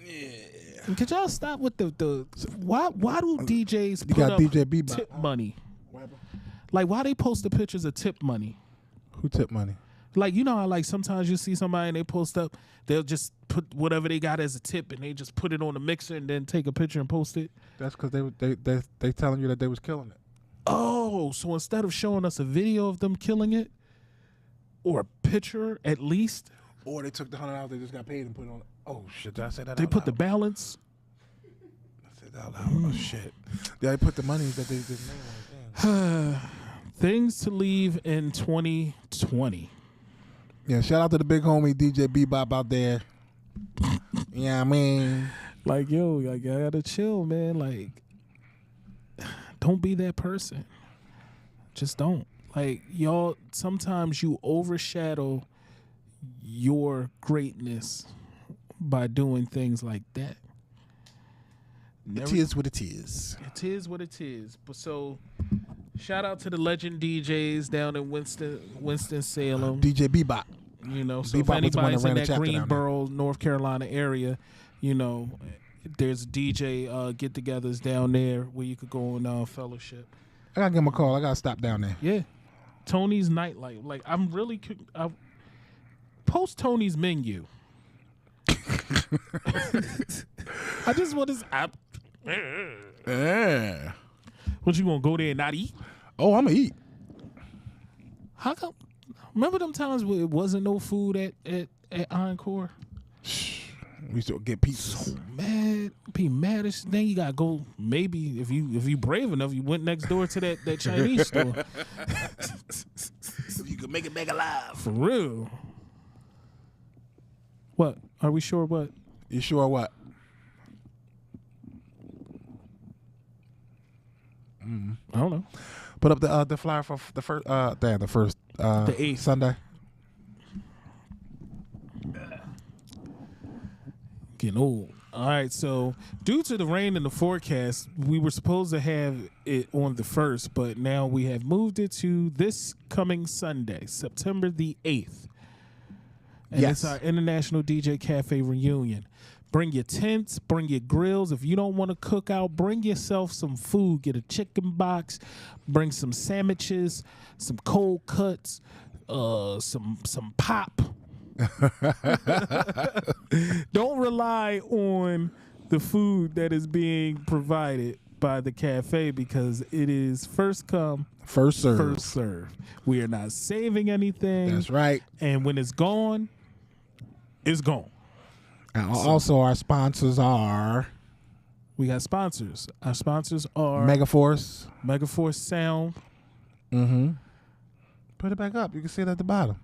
Yeah. Could y'all stop with the why do DJs put up DJ tip money? Like why they post the pictures of tip money? Who tip money? Like you know how like sometimes you see somebody and they post up, they'll just put whatever they got as a tip and they just put it on the mixer and then take a picture and post it. That's because they telling you that they was killing it. Oh, so instead of showing us a video of them killing it, or a picture at least, or they took the $100 they just got paid and put it on. Oh shit! Did I say that? They put the balance. I said that out loud. Oh shit! They put the money that they just made. Things to leave in 2020. Yeah, shout out to the big homie DJ Bebop out there. Yeah, I mean, like yo, like I gotta chill, man. Like, don't be that person. Just don't. Like y'all, sometimes you overshadow your greatness by doing things like that. It is what it is. It is what it is. But so, shout out to the legend DJs down in Winston-Salem. DJ Bebop. You know, so Bebop if anybody's in that Greenboro, North Carolina area, you know, there's DJ get-togethers down there where you could go and fellowship. I gotta give him a call. I gotta stop down there. Yeah. Tony's Nightlife. Like, I'm really... post Tony's menu. I just want to... Yeah. What, you gonna go there and not eat? Oh, I'm gonna eat. How come? Remember them times where it wasn't no food at Encore? We used to get pizza. So mad, be mad as then you gotta go. Maybe if you brave enough, you went next door to that Chinese store. You could make it back alive. For real. What? Are we sure? What? You sure what? I don't know. Put up the flyer for the first. The 8th Sunday. Getting old. All right, so due to the rain in the forecast, we were supposed to have it on the 1st, but now we have moved it to this coming Sunday, September the 8th. And Yes. it's our International DJ Cafe reunion. Bring your tents, bring your grills. If you don't want to cook out, bring yourself some food. Get a chicken box, bring some sandwiches, some cold cuts, some pop. Don't rely on the food that is being provided by the cafe because it is first come, First serve. first serve. We are not saving anything. That's right. And when it's gone, it's gone. And also, our sponsors are We got sponsors. Our sponsors are Megaforce. Megaforce Sound. Mm-hmm. Put it back up. You can see it at the bottom.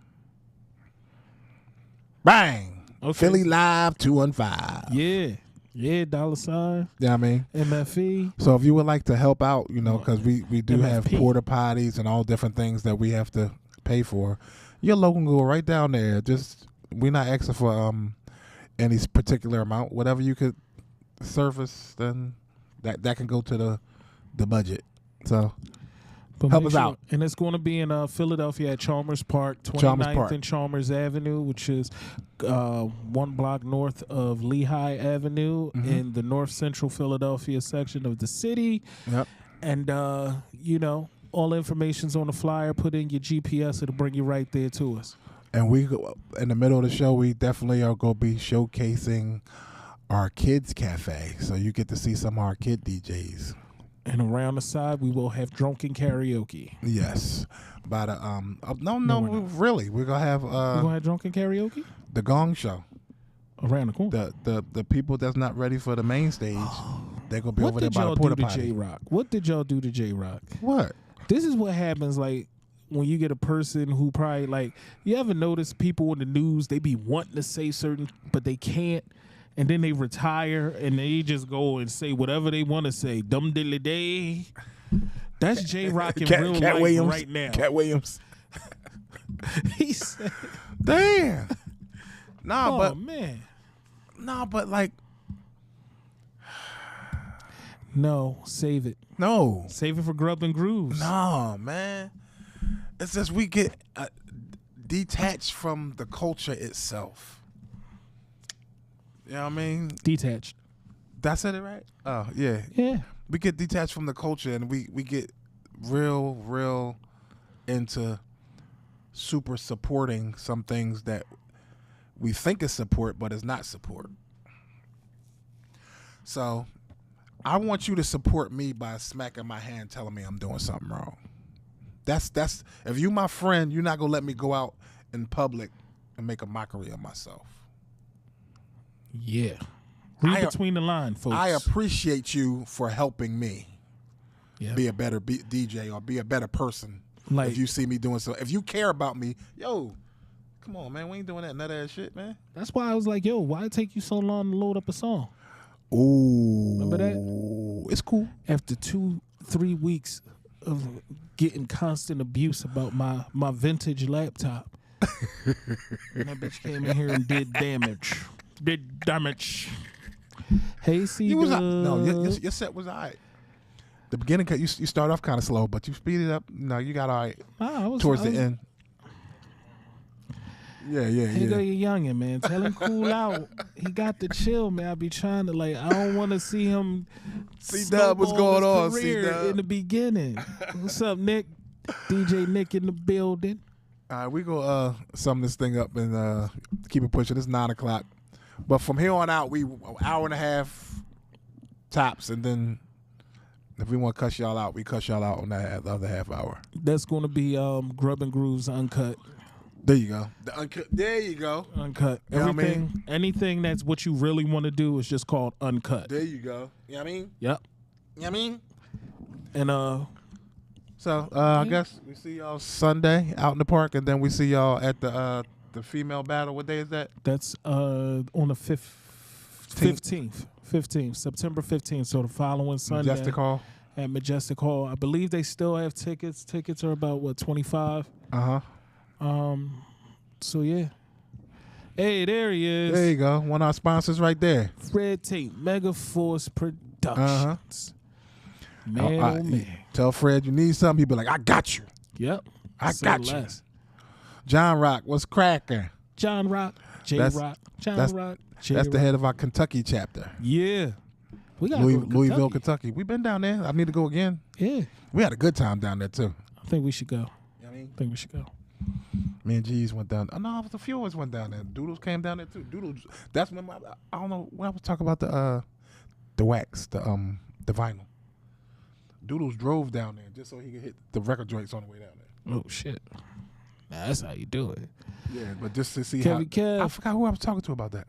Bang. Okay. Philly Live 215. Yeah. Yeah, $. Yeah, I mean. MFE. So if you would like to help out, because we do have MFP. porta potties and all different things that we have to pay for, your local can go right down there. Just we're not asking for any particular amount. Whatever you could service, then that can go to the budget. So But help make us sure- out. And it's going to be in Philadelphia at Chalmers Park, 29th Chalmers Park. and Chalmers Avenue, which is 1 block north of Lehigh Avenue in the north central Philadelphia section of the city. Yep. And, all information's on the flyer. Put in your GPS. It'll bring you right there to us. And we go in the middle of the show. We definitely are going to be showcasing our kids cafe, so you get to see some of our kid DJs. And around the side, we will have drunken karaoke. Yes, but no, we're not. really, we're gonna have We're going to have drunken karaoke? the Gong Show. Around the corner. The people that's not ready for the main stage, they're gonna be What over there did by y'all the do porta to potty. JAYROCK? What did y'all do to JAYROCK? What? This is what happens, like, when you get a person who probably, like, you ever notice people in the news, they be wanting to say certain, but they can't, and then they retire, and they just go and say whatever they want to say. Dum dilly day. That's JAYROCK in real life Williams, right now. Cat Williams. He said, Damn. Nah, oh, man. but like, No, save it. no, Save it for Grub and Grooves. no, man. It's just we get detached from the culture itself. You know what I mean? Detached. Did I said it right? Oh, yeah. Yeah. We get detached from the culture and we get real into super supporting some things that we think is support, but it's not support. So I want you to support me by smacking my hand telling me I'm doing something wrong. That's if you my friend, you're not gonna let me go out in public and make a mockery of myself. Yeah. Read I- between the lines, folks. I appreciate you for helping me Yeah. be a better DJ or be a better person. Like- if you see me doing so, if you care about me, yo, come on, man, we ain't doing that nut ass shit, man. That's why I was like, yo, why it take you so long to load up a song? Ooh, Remember that? It's cool. After 2-3 weeks of getting constant abuse about my vintage laptop. And that bitch came in here and did damage. Hey, see, You was no, your set was all right. The beginning, you start off kind of slow, but you speed it up. No, you got all right towards the end. Yeah. Hey, go your youngin', man. Tell him cool out. He got to chill, man. I be trying to, like, I don't want to see him. C-Dub, what's snowball going on, his career C-Dub? in the beginning. What's up, Nick? DJ Nick in the building. All right, we go sum this thing up and keep it pushing. It's 9:00, but from here on out, we hour and a half tops, and then if we want to cuss y'all out, we cuss y'all out on that other half hour. That's going to be Grub and Grooves Uncut. There you go. The uncut. There you go. Uncut. You know what I Everything, mean? anything that's what you really want to do is just called uncut. There you go. You know what I mean? Yep. You know what I mean? And So I guess we see y'all Sunday out in the park, and then we see y'all at the female battle. What day is that? that's on the 15th, September 15th. So the following Sunday Majestic Hall. at Majestic Hall. I believe they still have tickets. Tickets are about what, 25. So yeah. Hey, there he is. There you go. One of our sponsors right there. Fred Tate, Mega Force Productions. Man, oh man. Tell Fred you need something. He be like, I got you. Yep. I Say got less. you. John Rock, what's cracking? John Rock, JAYROK, JAYROK. That's the head of our Kentucky chapter. Yeah. We got Louisville, Kentucky. We've been down there. I need to go again. Yeah. We had a good time down there too. I think we should go. You know what I mean? I think we should go. Me and G's went down. Oh, no, the few of us went down there. Doodles came down there too. Doodles. That's when I don't know when I was talking about the wax, the vinyl. Doodles drove down there just so he could hit the record joints on the way down there. Oh shit. Nah, that's how you do it. Yeah, but just to see Kev. I forgot who I was talking to about that.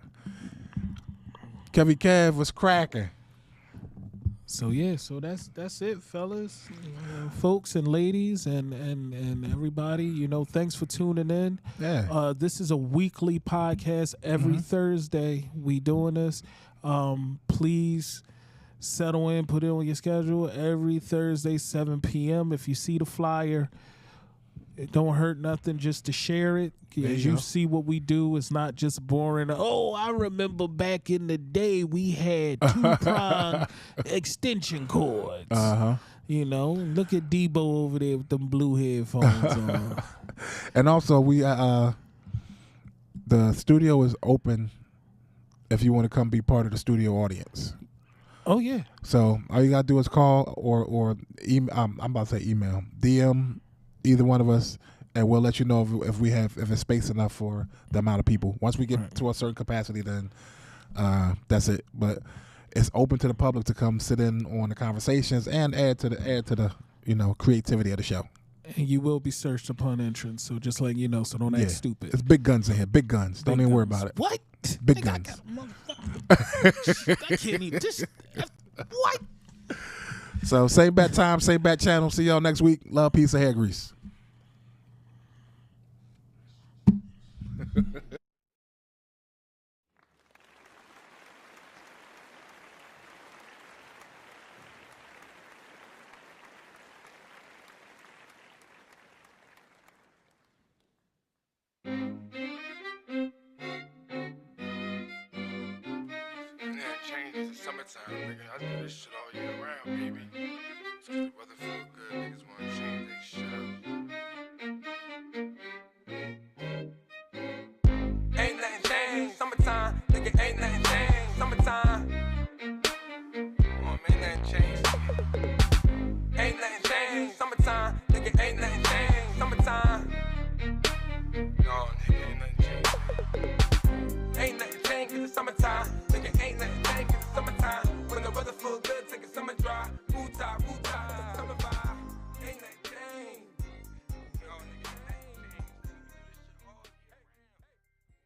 Kevy Kev was cracking. So yeah, so that's it, fellas, folks and ladies and everybody. You know, thanks for tuning in. Yeah. This is a weekly podcast. Every Thursday we doing this. Please settle in, put it on your schedule. Every Thursday, 7 p.m. If you see the flyer, it don't hurt nothing just to share it. As you see what we do, it's not just boring. Oh, I remember back in the day we had 2-prong extension cords. You know, look at Debo over there with them blue headphones on. And also, we the studio is open if you want to come be part of the studio audience. Oh yeah. So all you gotta do is call or email. I'm about to say email, DM either one of us, and we'll let you know if it's space enough for the amount of people. Once we get to a certain capacity, then that's it. But it's open to the public to come sit in on the conversations and add to the creativity of the show. And you will be searched upon entrance, so just letting you know, so don't act stupid. It's big guns in here. Big guns. Don't even worry about it. What? Big guns. I can't even. What? So same bat time, same bat channel. See y'all next week. Love, peace, and hair grease. Summertime, nigga. I do this shit all year round, baby. It's 'cause the weather feel good. Niggas wanna change they shit up. Ain't nothing changed. Summertime, nigga, ain't nothing